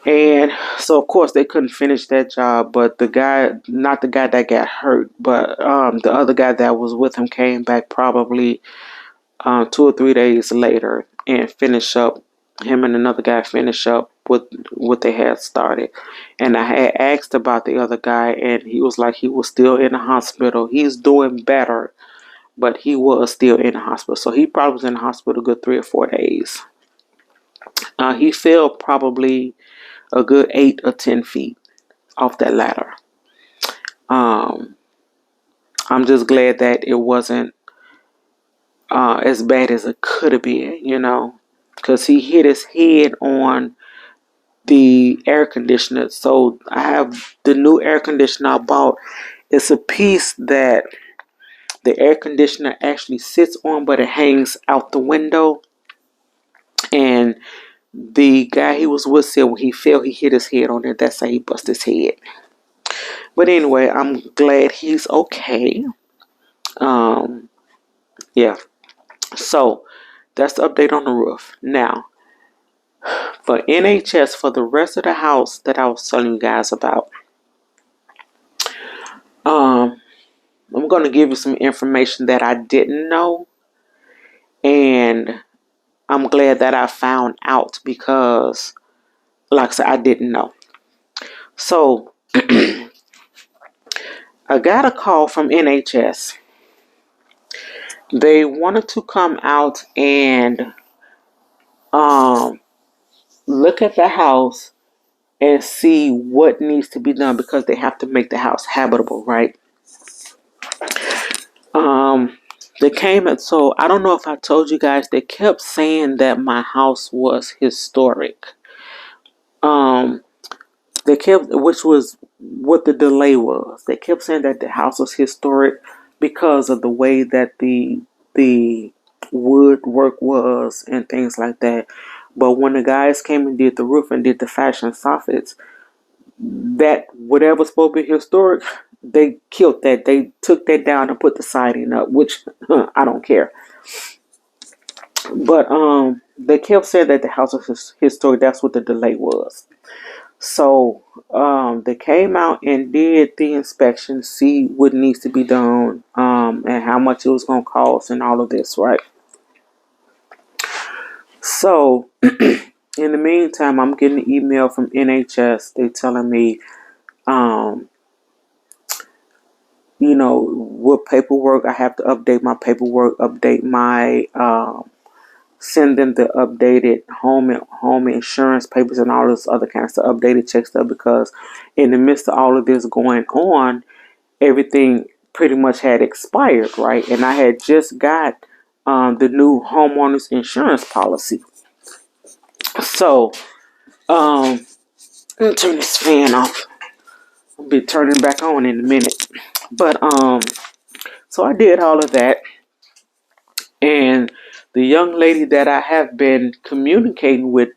and so of course they couldn't finish that job, but the guy, not the guy that got hurt, but the other guy that was with him came back probably 2 or 3 days later and finish up. Him and another guy finish up with what they had started. And I had asked about the other guy, and he was like he was still in the hospital. He's doing better, but he was still in the hospital. So he probably was in the hospital a good 3 or 4 days. He fell probably a good 8 or 10 feet off that ladder. Um, I'm just glad that it wasn't as bad as it could have been, because he hit his head on the air conditioner. So I have the new air conditioner I bought. It's a piece that the air conditioner actually sits on, but it hangs out the window. And the guy he was with said when he fell, he hit his head on it. That's how he busted his head. But anyway, I'm glad he's okay. Um, yeah. So that's the update on the roof. Now, for NHS, for the rest of the house that I was telling you guys about, um, I'm going to give you some information that I didn't know, and I'm glad that I found out because, like I said, I didn't know. So, I got a call from NHS. They wanted to come out and um, look at the house and see what needs to be done because they have to make the house habitable, right? Um, they came and so I don't know if I told you guys, they kept saying that my house was historic. Um, they kept, which was what the delay was. They kept saying that the house was historic because of the way that the woodwork was and things like that. But when the guys came and did the roof and did the fashion soffits, that whatever's supposed to be historic, they killed that. They took that down and put the siding up, which I don't care. But they kept saying that the house was historic. That's what the delay was. So they came out and did the inspection, see what needs to be done, and how much it was going to cost, and all of this, right? So in the meantime, I'm getting an email from NHS. They telling me, um, what paperwork I have to update my paperwork, update my send them the updated home insurance papers and all this other kind of stuff, updated check stuff, because in the midst of all of this going on, everything pretty much had expired, right? And I had just got the new homeowners insurance policy. So, I'm gonna turn this fan off. I'll be turning it back on in a minute. But so I did all of that, and the young lady that I have been communicating with,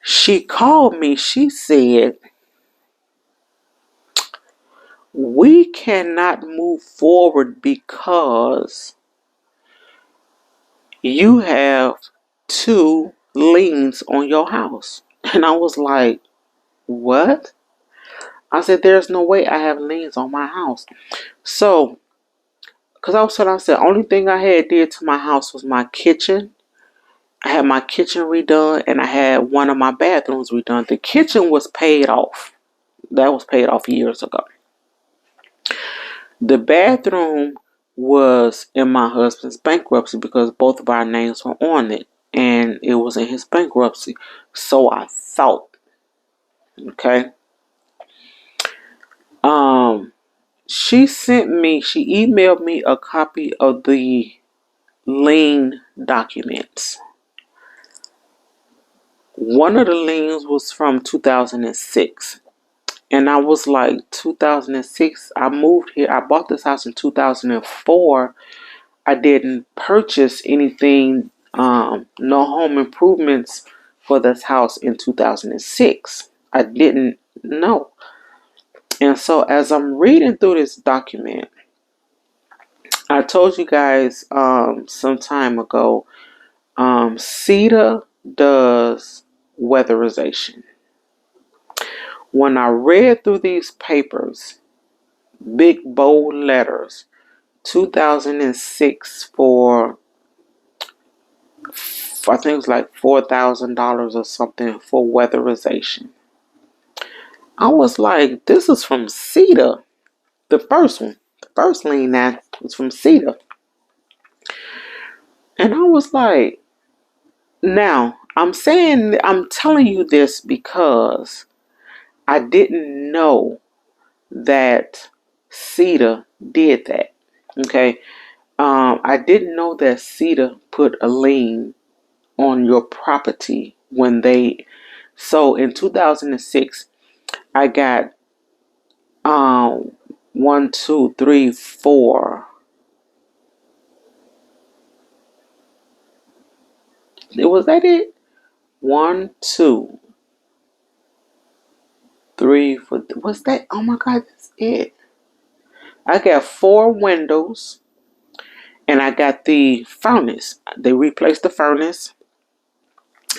she called me. She said, we cannot move forward because you have 2 liens on your house. And I was like, what? I said, there's no way I have liens on my house. So, because I said, only thing I had did to my house was my kitchen. I had my kitchen redone and I had one of my bathrooms redone. The kitchen was paid off. That was paid off years ago. The bathroom was in my husband's bankruptcy because both of our names were on it. And it was in his bankruptcy. So I thought. Okay. She emailed me a copy of the lien documents. One of the liens was from 2006. And I was like, 2006, I moved here. I bought this house in 2004. I didn't purchase anything, no home improvements for this house in 2006. I didn't know. And so as I'm reading through this document, I told you guys some time ago, CETA does weatherization. When I read through these papers, big bold letters, 2006 for I think it was like $4,000 or something for weatherization. I was like, this is from CETA. The first one, the first lien that was from CETA. And I was like, now I'm telling you this because I didn't know that CETA did that. Okay. I didn't know that CETA put a lien on your property when they. So in 2006, I got um one, two, three, four. Was that it? One, two, three, four. What's that? Oh my God, that's it. I got four windows, and I got the furnace. They replaced the furnace,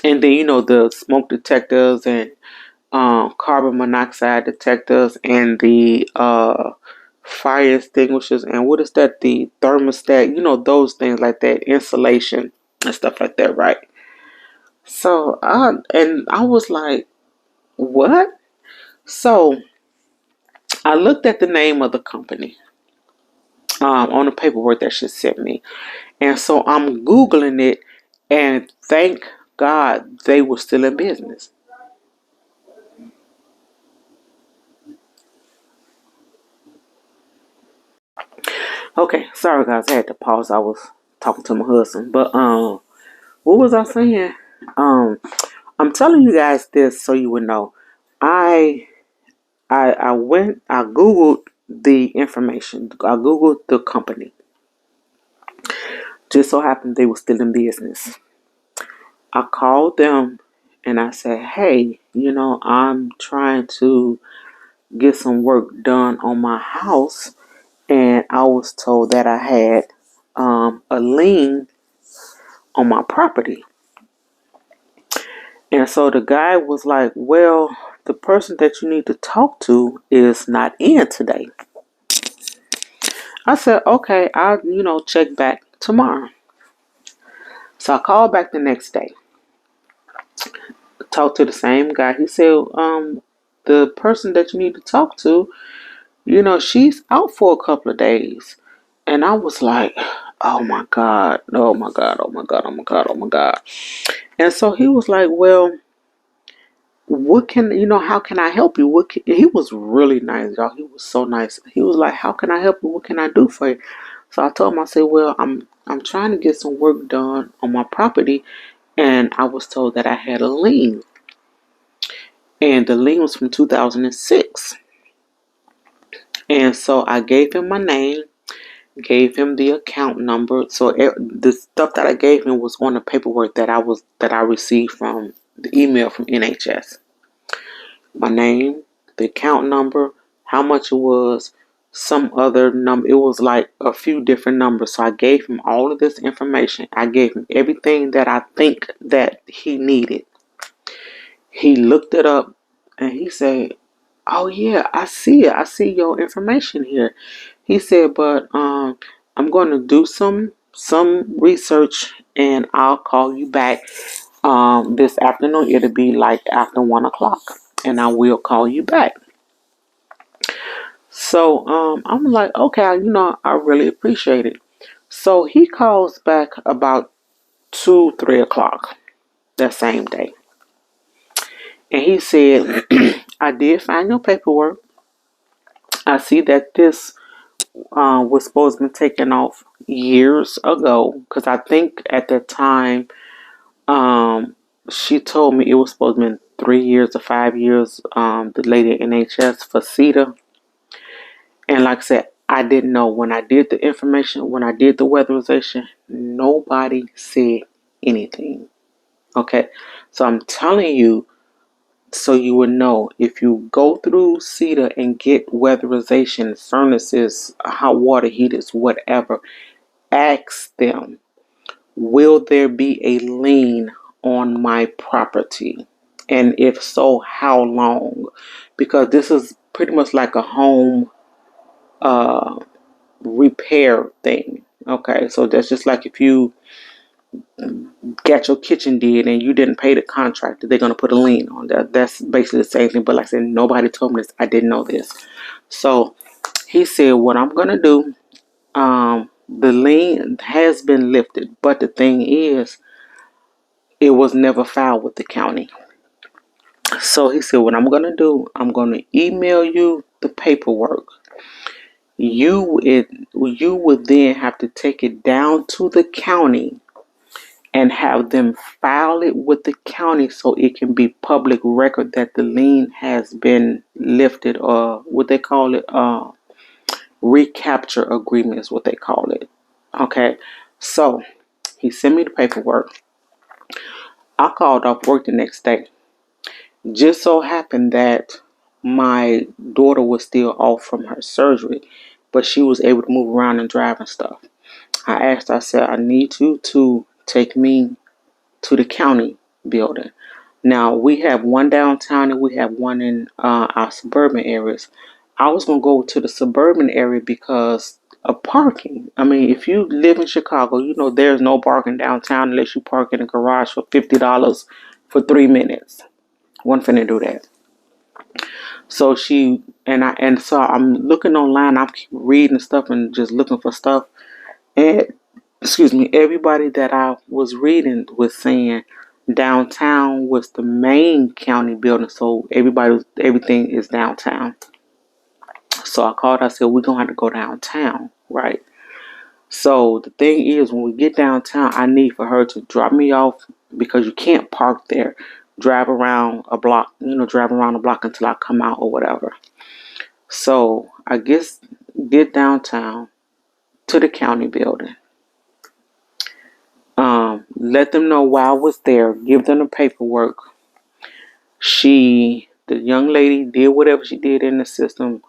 and then the smoke detectors and carbon monoxide detectors and the fire extinguishers and what is that? The thermostat. Those things like that, insulation and stuff like that, right? So I was like, what? So I looked at the name of the company on the paperwork that she sent me. And so I'm Googling it, and thank God they were still in business. Okay, sorry guys, I had to pause. I was talking to my husband. But what was I saying? Um I'm telling you guys this so you would know. I I Googled the information. I Googled the company. Just so happened they were still in business. I called them and I said, hey, I'm trying to get some work done on my house, and I was told that I had a lien on my property. And so the guy was like, well, the person that you need to talk to is not in today. I said, okay, I'll, check back tomorrow. So I called back the next day, talked to the same guy. He said, the person that you need to talk to, she's out for a couple of days. And I was like, oh my God, oh my God, oh my God, oh my God, oh my God. And so he was like, well, what can, how can I help you? He was really nice, y'all. He was so nice. He was like, how can I help you? What can I do for you? So I told him, I said, well, I'm trying to get some work done on my property. And I was told that I had a lien. And the lien was from 2006. And so I gave him my name, gave him the account number. So the stuff that I gave him was on the paperwork that I received from the email from NHS. My name, the account number, how much it was, some other number. It was like a few different numbers. So I gave him all of this information. I gave him everything that I think that he needed. He looked it up and he said, oh yeah, I see it. I see your information here. He said, but I'm going to do some research and I'll call you back this afternoon. It'll be like after 1 o'clock, and I will call you back. So I'm like, okay, I really appreciate it. So he calls back about 2, 3 o'clock that same day, and he said, I did find your paperwork. I see that this was supposed to be taken off years ago, because I think at that time she told me it was supposed to be 3 years or 5 years, the lady at NHS for CETA. And like I said, I didn't know when I did the information, when I did the weatherization, nobody said anything. Okay, so I'm telling you, so you would know if you go through Cedar and get weatherization, furnaces, hot water heaters, whatever, ask them, will there be a lien on my property? And if so, how long? Because this is pretty much like a home uh, repair thing. Okay, so that's just like if you got your kitchen did and you didn't pay the contractor, they're gonna put a lien on that. That's basically the same thing. But like I said, nobody told me this. I didn't know this. So he said, what I'm gonna do, the lien has been lifted, but the thing is, it was never filed with the county. So he said, what I'm gonna do, I'm gonna email you the paperwork. You would then have to take it down to the county and have them file it with the county so it can be public record that the lien has been lifted, or what they call it, recapture agreement is what they call it. Okay, so he sent me the paperwork. I called off work the next day. Just so happened that my daughter was still off from her surgery, but she was able to move around and drive and stuff. I asked, I said, I need you to take me to the county building. Now, we have one downtown and we have one in our suburban areas. I was going to go to the suburban area because of parking. I mean, if you live in Chicago, you know there's no parking downtown unless you park in a garage for $50 for 3 minutes. One finna do that. So so I'm looking online. I'm reading stuff and just looking for stuff. And excuse me, everybody that I was reading was saying downtown was the main county building, so everything is downtown. So I called. I said we're gonna have to go downtown, right? So the thing is, when we get downtown, I need for her to drop me off because you can't park there. Drive around a block, drive around a block until I come out or whatever. So I guess get downtown to the county building. Let them know why I was there. Give them the paperwork. The young lady, did whatever she did in the system.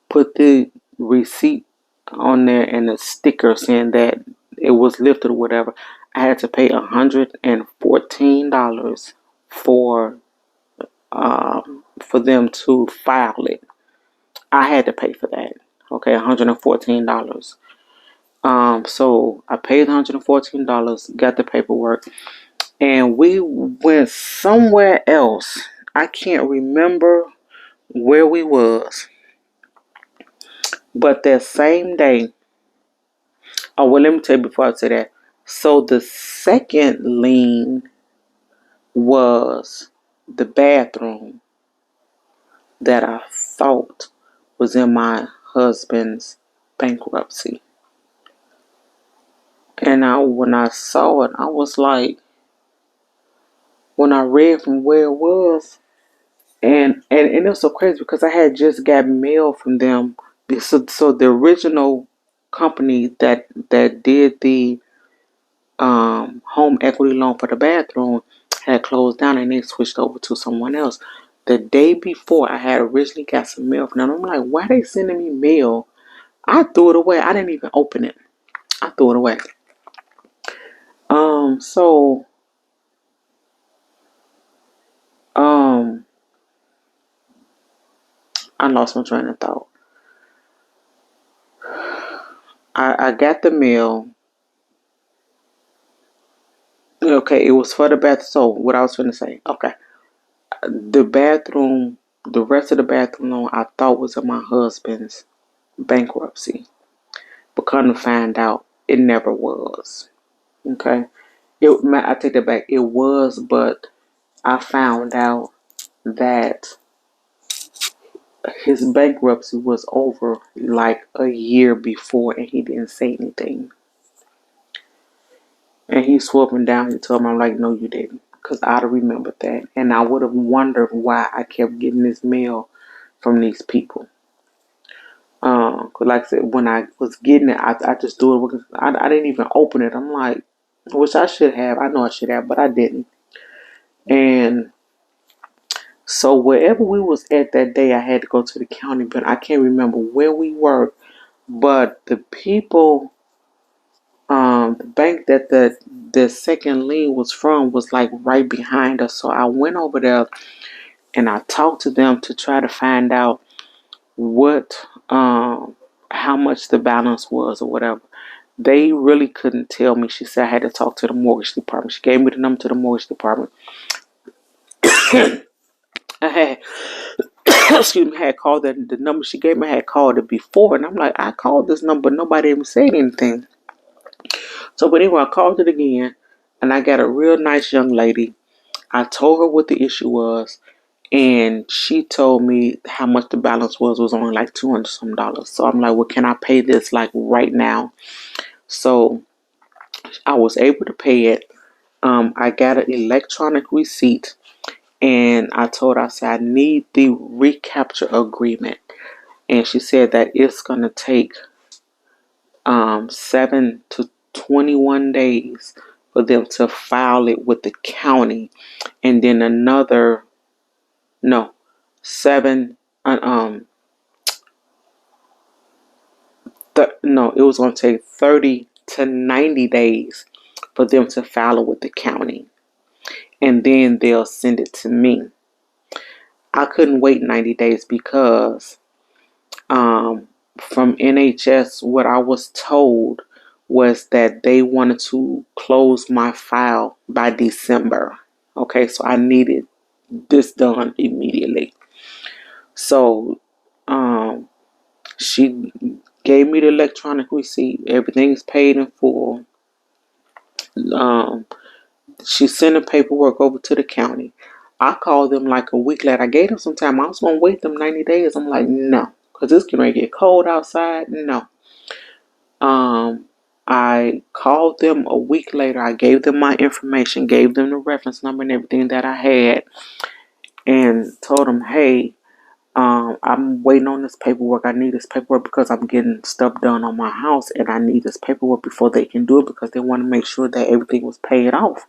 Put the receipt on there and a sticker saying that it was lifted or whatever. I had to pay $114 for for them to file it. I had to pay for that. Okay, $114. So I paid $114, got the paperwork, and we went somewhere else. I can't remember where we was, but that same day. Oh well, let me tell you before I say that. So the second lien was the bathroom that I thought was in my husband's bankruptcy, and when I saw it, I was like, when I read from where it was. And it was so crazy because I had just got mail from them. So the original company that did the home equity loan for the bathroom had closed down and they switched over to someone else. The day before, I had originally got some mail from them. I'm like, why they sending me mail? I threw it away. I didn't even open it. I threw it away. So um, I lost my train of thought. I got the mail. Okay, it was for the bath. So what I was going to say. Okay, the bathroom, the rest of the bathroom loan, I thought was in my husband's bankruptcy, but come to find out, it never was. Okay, I take that back. It was, but I found out that his bankruptcy was over like a year before, and he didn't say anything. And he swore up and down. He told me, I'm like, no, you didn't. Because I'd have remembered that. And I would have wondered why I kept getting this mail from these people. Cause like I said, when I was getting it, I just threw it. I didn't even open it. I'm like, which I should have. I know I should have, but I didn't. And so wherever we was at that day, I had to go to the county, but I can't remember where we were. But the people, the bank that the second lien was from was like right behind us. So I went over there and I talked to them to try to find out what, how much the balance was or whatever. They really couldn't tell me. She said I had to talk to the mortgage department. She gave me the number to the mortgage department. I had excuse me, had called the number she gave me. I had called it before, and I'm like, I called this number, nobody even said anything. So, but anyway, I called it again, and I got a real nice young lady. I told her what the issue was, and she told me how much the balance was only like $200 some dollars. So I'm like, well, can I pay this like right now? So I was able to pay it. I got an electronic receipt, and I told her, I said, I need the recapture agreement. And she said that it's going to take 7 to 21 days for them to file it with the county. And then another, no, 7, no, it was going to take 30 to 90 days for them to file it with the county. And then they'll send it to me. I couldn't wait 90 days because from NHS, what I was told was that they wanted to close my file by December. Okay, so I needed this done immediately. So she gave me the electronic receipt. Everything's paid in full. Um, she sent the paperwork over to the county. I called them like a week later. I gave them some time. I was going to wait them 90 days. I'm like, no, because it's going to get cold outside. No. Um, I called them a week later. I gave them my information, gave them the reference number and everything that I had, and told them, hey, I'm waiting on this paperwork. I need this paperwork because I'm getting stuff done on my house, and I need this paperwork before they can do it because they want to make sure that everything was paid off.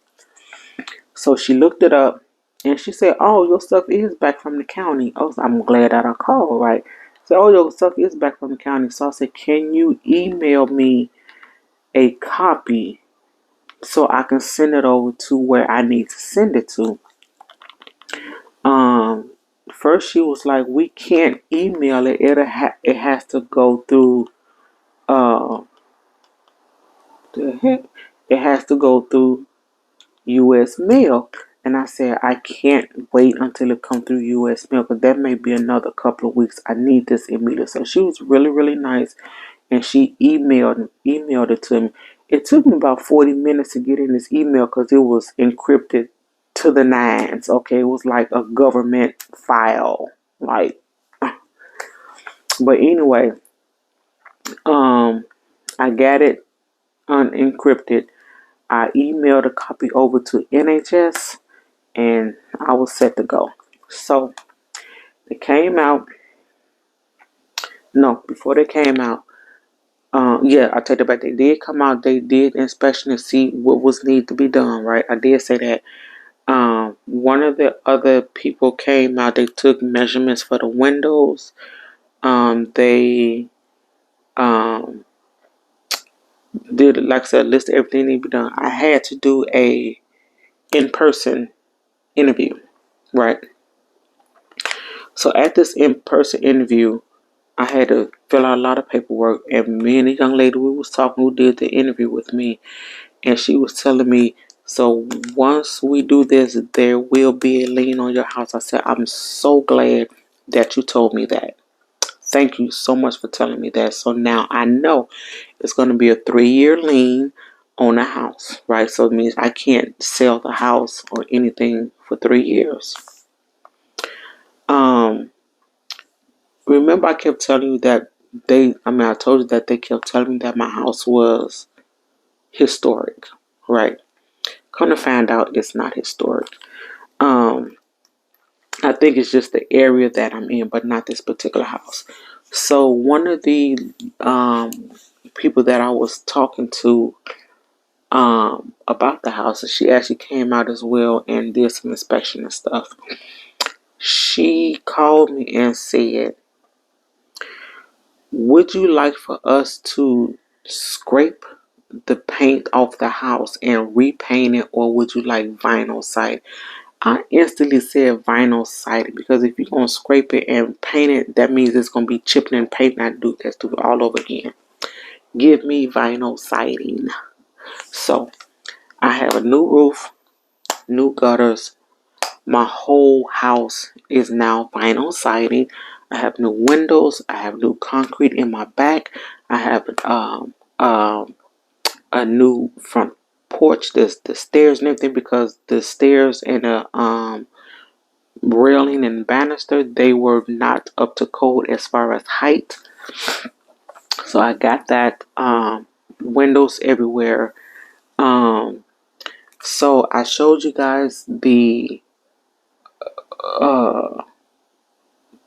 So she looked it up, and she said, oh, your stuff is back from the county. I'm glad that I called, right? So, oh, your stuff is back from the county. So I said, can you email me a copy so I can send it over to where I need to send it to? Um, First she was like, we can't email it. It has to go through uh the heck? It has to go through U.S. mail. And I said, I can't wait until it comes through U.S. mail because that may be another couple of weeks. I need this immediately. So she was really, really nice, and she emailed it to me. It took me about 40 minutes to get in this email because it was encrypted to the nines. Okay, it was like a government file, like. But anyway, I got it unencrypted. I emailed a copy over to NHS, and I was set to go. So they came out. No, before they came out, yeah, I take it back. They did come out. They did inspection to see what was need to be done. Right, I did say that. One of the other people came out. They took measurements for the windows. They did, like I said, list everything need to be done. I had to do a in-person interview, right? So at this in-person interview, I had to fill out a lot of paperwork, and me and the young lady we was talking who did the interview with me, and she was telling me, so once we do this, there will be a lien on your house. I said, I'm so glad that you told me that. Thank you so much for telling me that. So now I know it's going to be a 3-year lien on the house, right? So it means I can't sell the house or anything for 3 years. Remember I kept telling you that I told you that they kept telling me that my house was historic, right? Come to find out it's not historic. I think it's just the area that I'm in, but not this particular house. So one of the people that I was talking to, about the house, and she actually came out as well and did some inspection and stuff. She called me and said, would you like for us to scrape the paint off the house and repaint it, or would you like vinyl siding? I instantly said vinyl siding, because if you're going to scrape it and paint it, that means it's going to be chipping and painting. I do that, do it all over again. Give me vinyl siding. So I have a new roof, new gutters. My whole house is now vinyl siding. I have new windows. I have new concrete in my back. I have a new front porch. The stairs and everything, because the stairs and the railing and banister, they were not up to code as far as height. So I got that. Windows everywhere. Um, so I showed you guys uh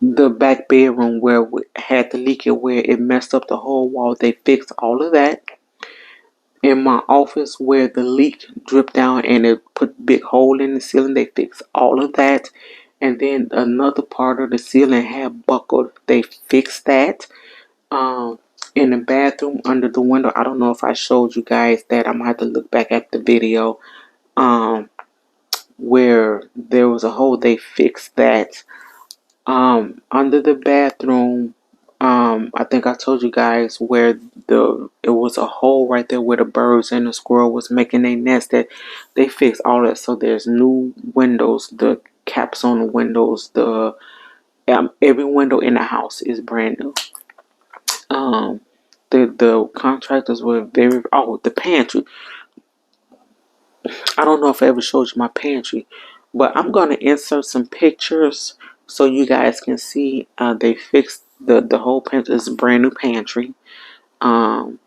the back bedroom where we had the leak and where it messed up the whole wall. They fixed all of that. In my office where the leak dripped down and it put big hole in the ceiling, they fixed all of that. And then another part of the ceiling had buckled. They fixed that. Um, in the bathroom under the window, I don't know if I showed you guys that. I'm gonna have to look back at the video. Where there was a hole, they fixed that. Under the bathroom, I think I told you guys where it was a hole right there where the birds and the squirrel was making a nest. That they fixed all that. So there's new windows, the caps on the windows, the every window in the house is brand new. Um, the contractors were very. Oh, the pantry. I don't know if I ever showed you my pantry, but I'm gonna insert some pictures so you guys can see. They fixed the whole pantry. It's a brand new pantry. Um,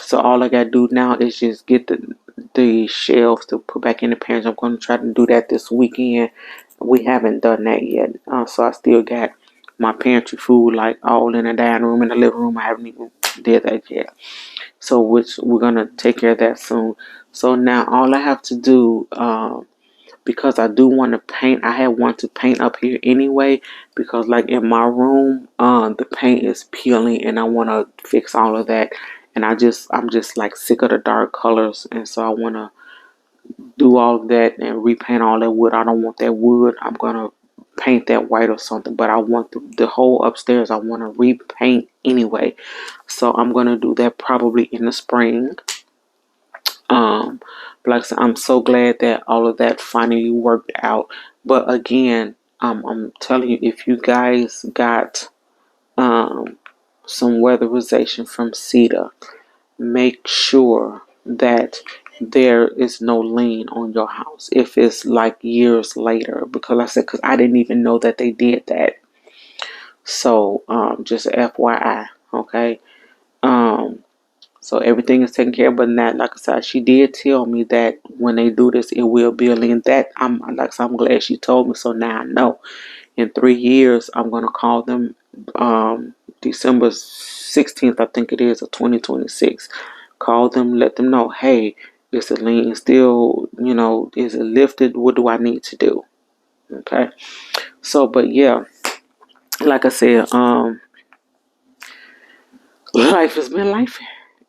so all I gotta do now is just get the shelves to put back in the pantry. I'm gonna try to do that this weekend. We haven't done that yet, so I still got my pantry food like all in the dining room and the living room. I haven't even did that yet. So which we're gonna take care of that soon. So now all I have to do, because I do want to paint. I had want to paint up here anyway, because like in my room, the paint is peeling, and I want to fix all of that. And I'm just like sick of the dark colors, and so I want to do all of that and repaint all that wood. I don't want that wood. I'm gonna paint that white or something, but I want the whole upstairs. I want to repaint anyway, so I'm gonna do that probably in the spring. Um, like I said, I'm so glad that all of that finally worked out. But again, I'm telling you, if you guys got um, some weatherization from CETA, make sure that there is no lien on your house if it's like years later. Because like I said, because I didn't even know that they did that. So just FYI, okay. Um, So everything is taken care of, but not like I said. She did tell me that when they do this, it will be a lien. That I'm like I said, I'm glad she told me. So now I know. In 3 years, I'm gonna call them. December 16th, I think it is, of 2026. Call them, let them know. Hey, is the lien still? Is it lifted? What do I need to do? Okay. So, but yeah, like I said, life has been life.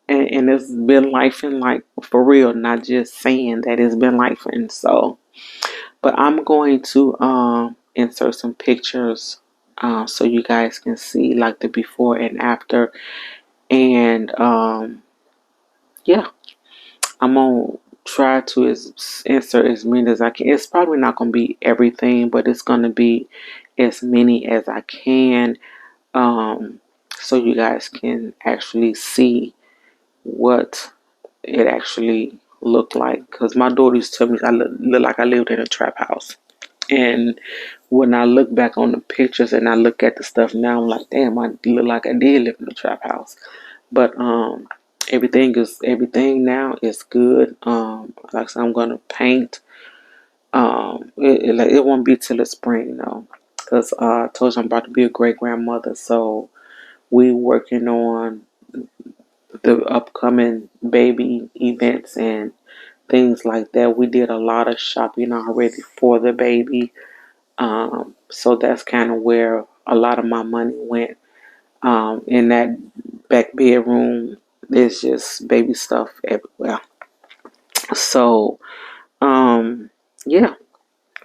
And it's been life and like for real, not just saying that it's been life. And so, but I'm going to insert some pictures so you guys can see like the before and after. And yeah, I'm gonna try to insert as many as I can. It's probably not gonna be everything, but it's gonna be as many as I can, so you guys can actually see what it actually looked like. Because my daughter used to tell me I look like I lived in a trap house. And when I look back on the pictures and I look at the stuff now, I'm like, damn, I look like I did live in a trap house. But everything now is good. Like I said, I'm gonna paint. It won't be till the spring though, because I told you I'm about to be a great grandmother. So we working on the upcoming baby events and things like that. We did a lot of shopping already for the baby. So that's kind of where a lot of my money went. In that back bedroom, there's just baby stuff everywhere. So, um, yeah,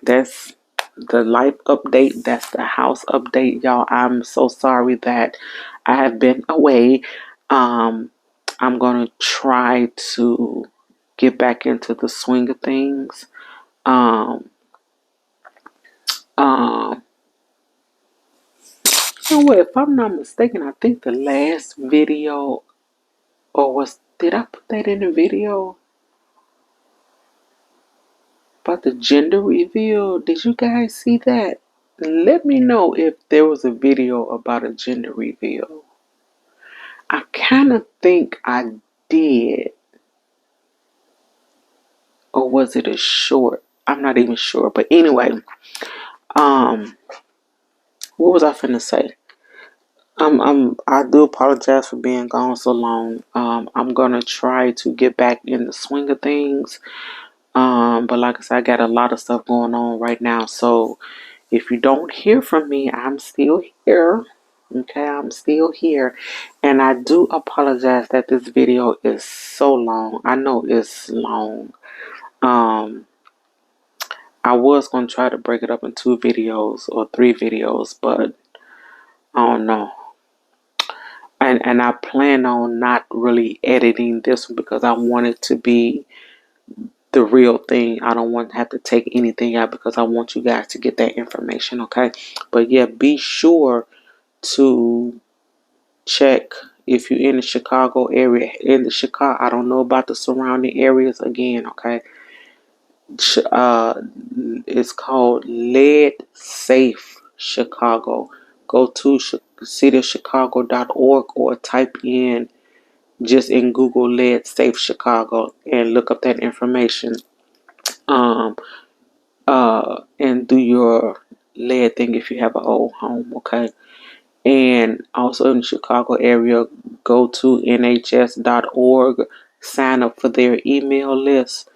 that's the life update. That's the house update, y'all. I'm so sorry that I have been away. Um, I'm gonna try to get back into the swing of things. Um, um, you know what? If I'm not mistaken, I think the last video, or did I put that in the video about the gender reveal? Did you guys see that? Let me know if there was a video about a gender reveal. I kind of think I did. Or was it a short? I'm not even sure. But anyway, um, what was I finna say? I do apologize for being gone so long. I'm gonna try to get back in the swing of things. But like I said, I got a lot of stuff going on right now. So if you don't hear from me, I'm still here. Okay, I'm still here. And I do apologize that this video is so long. I know it's long. Um, I was going to try to break it up in 2 videos or 3 videos, but I don't know. And I plan on not really editing this one because I want it to be the real thing. I don't want to have to take anything out because I want you guys to get that information, okay? But yeah, be sure to check if you're in the Chicago area. In the Chicago, I don't know about the surrounding areas again, okay? Uh, it's called Lead Safe Chicago. Go to cityofchicago.org or type in just in Google Lead Safe Chicago and look up that information. Um, and do your lead thing if you have an old home, okay? And also in the Chicago area, go to nhs.org, sign up for their email list,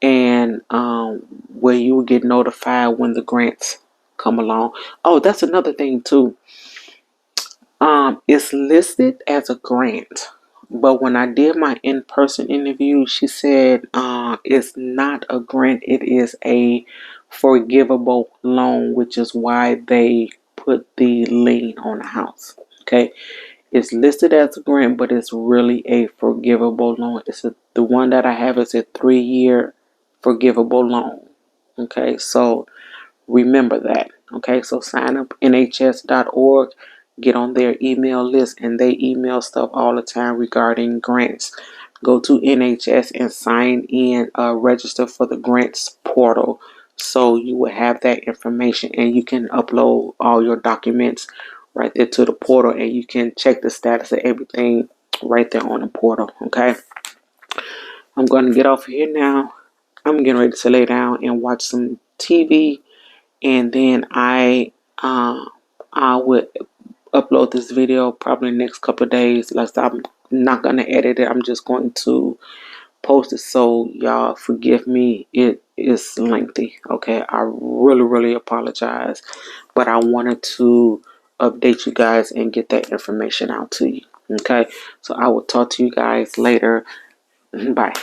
and where you will get notified when the grants come along. Oh, that's another thing too. It's listed as a grant, but when I did my in-person interview, she said it's not a grant. It is a forgivable loan, which is why they put the lien on the house. Okay, it's listed as a grant, but it's really a forgivable loan. The one that I have is a 3-year forgivable loan. Okay, so remember that. Okay, so sign up nhs.org, get on their email list, and they email stuff all the time regarding grants. Go to NHS and sign in, register for the grants portal. So you will have that information and you can upload all your documents right there to the portal and you can check the status of everything right there on the portal. Okay, I'm going to get off here now. I'm getting ready to lay down and watch some TV, and then I would upload this video probably next couple of days. Like I'm not gonna edit it. I'm just going to post it. So y'all forgive me. It is lengthy. Okay, I really apologize, but I wanted to update you guys and get that information out to you. Okay, so I will talk to you guys later. Bye.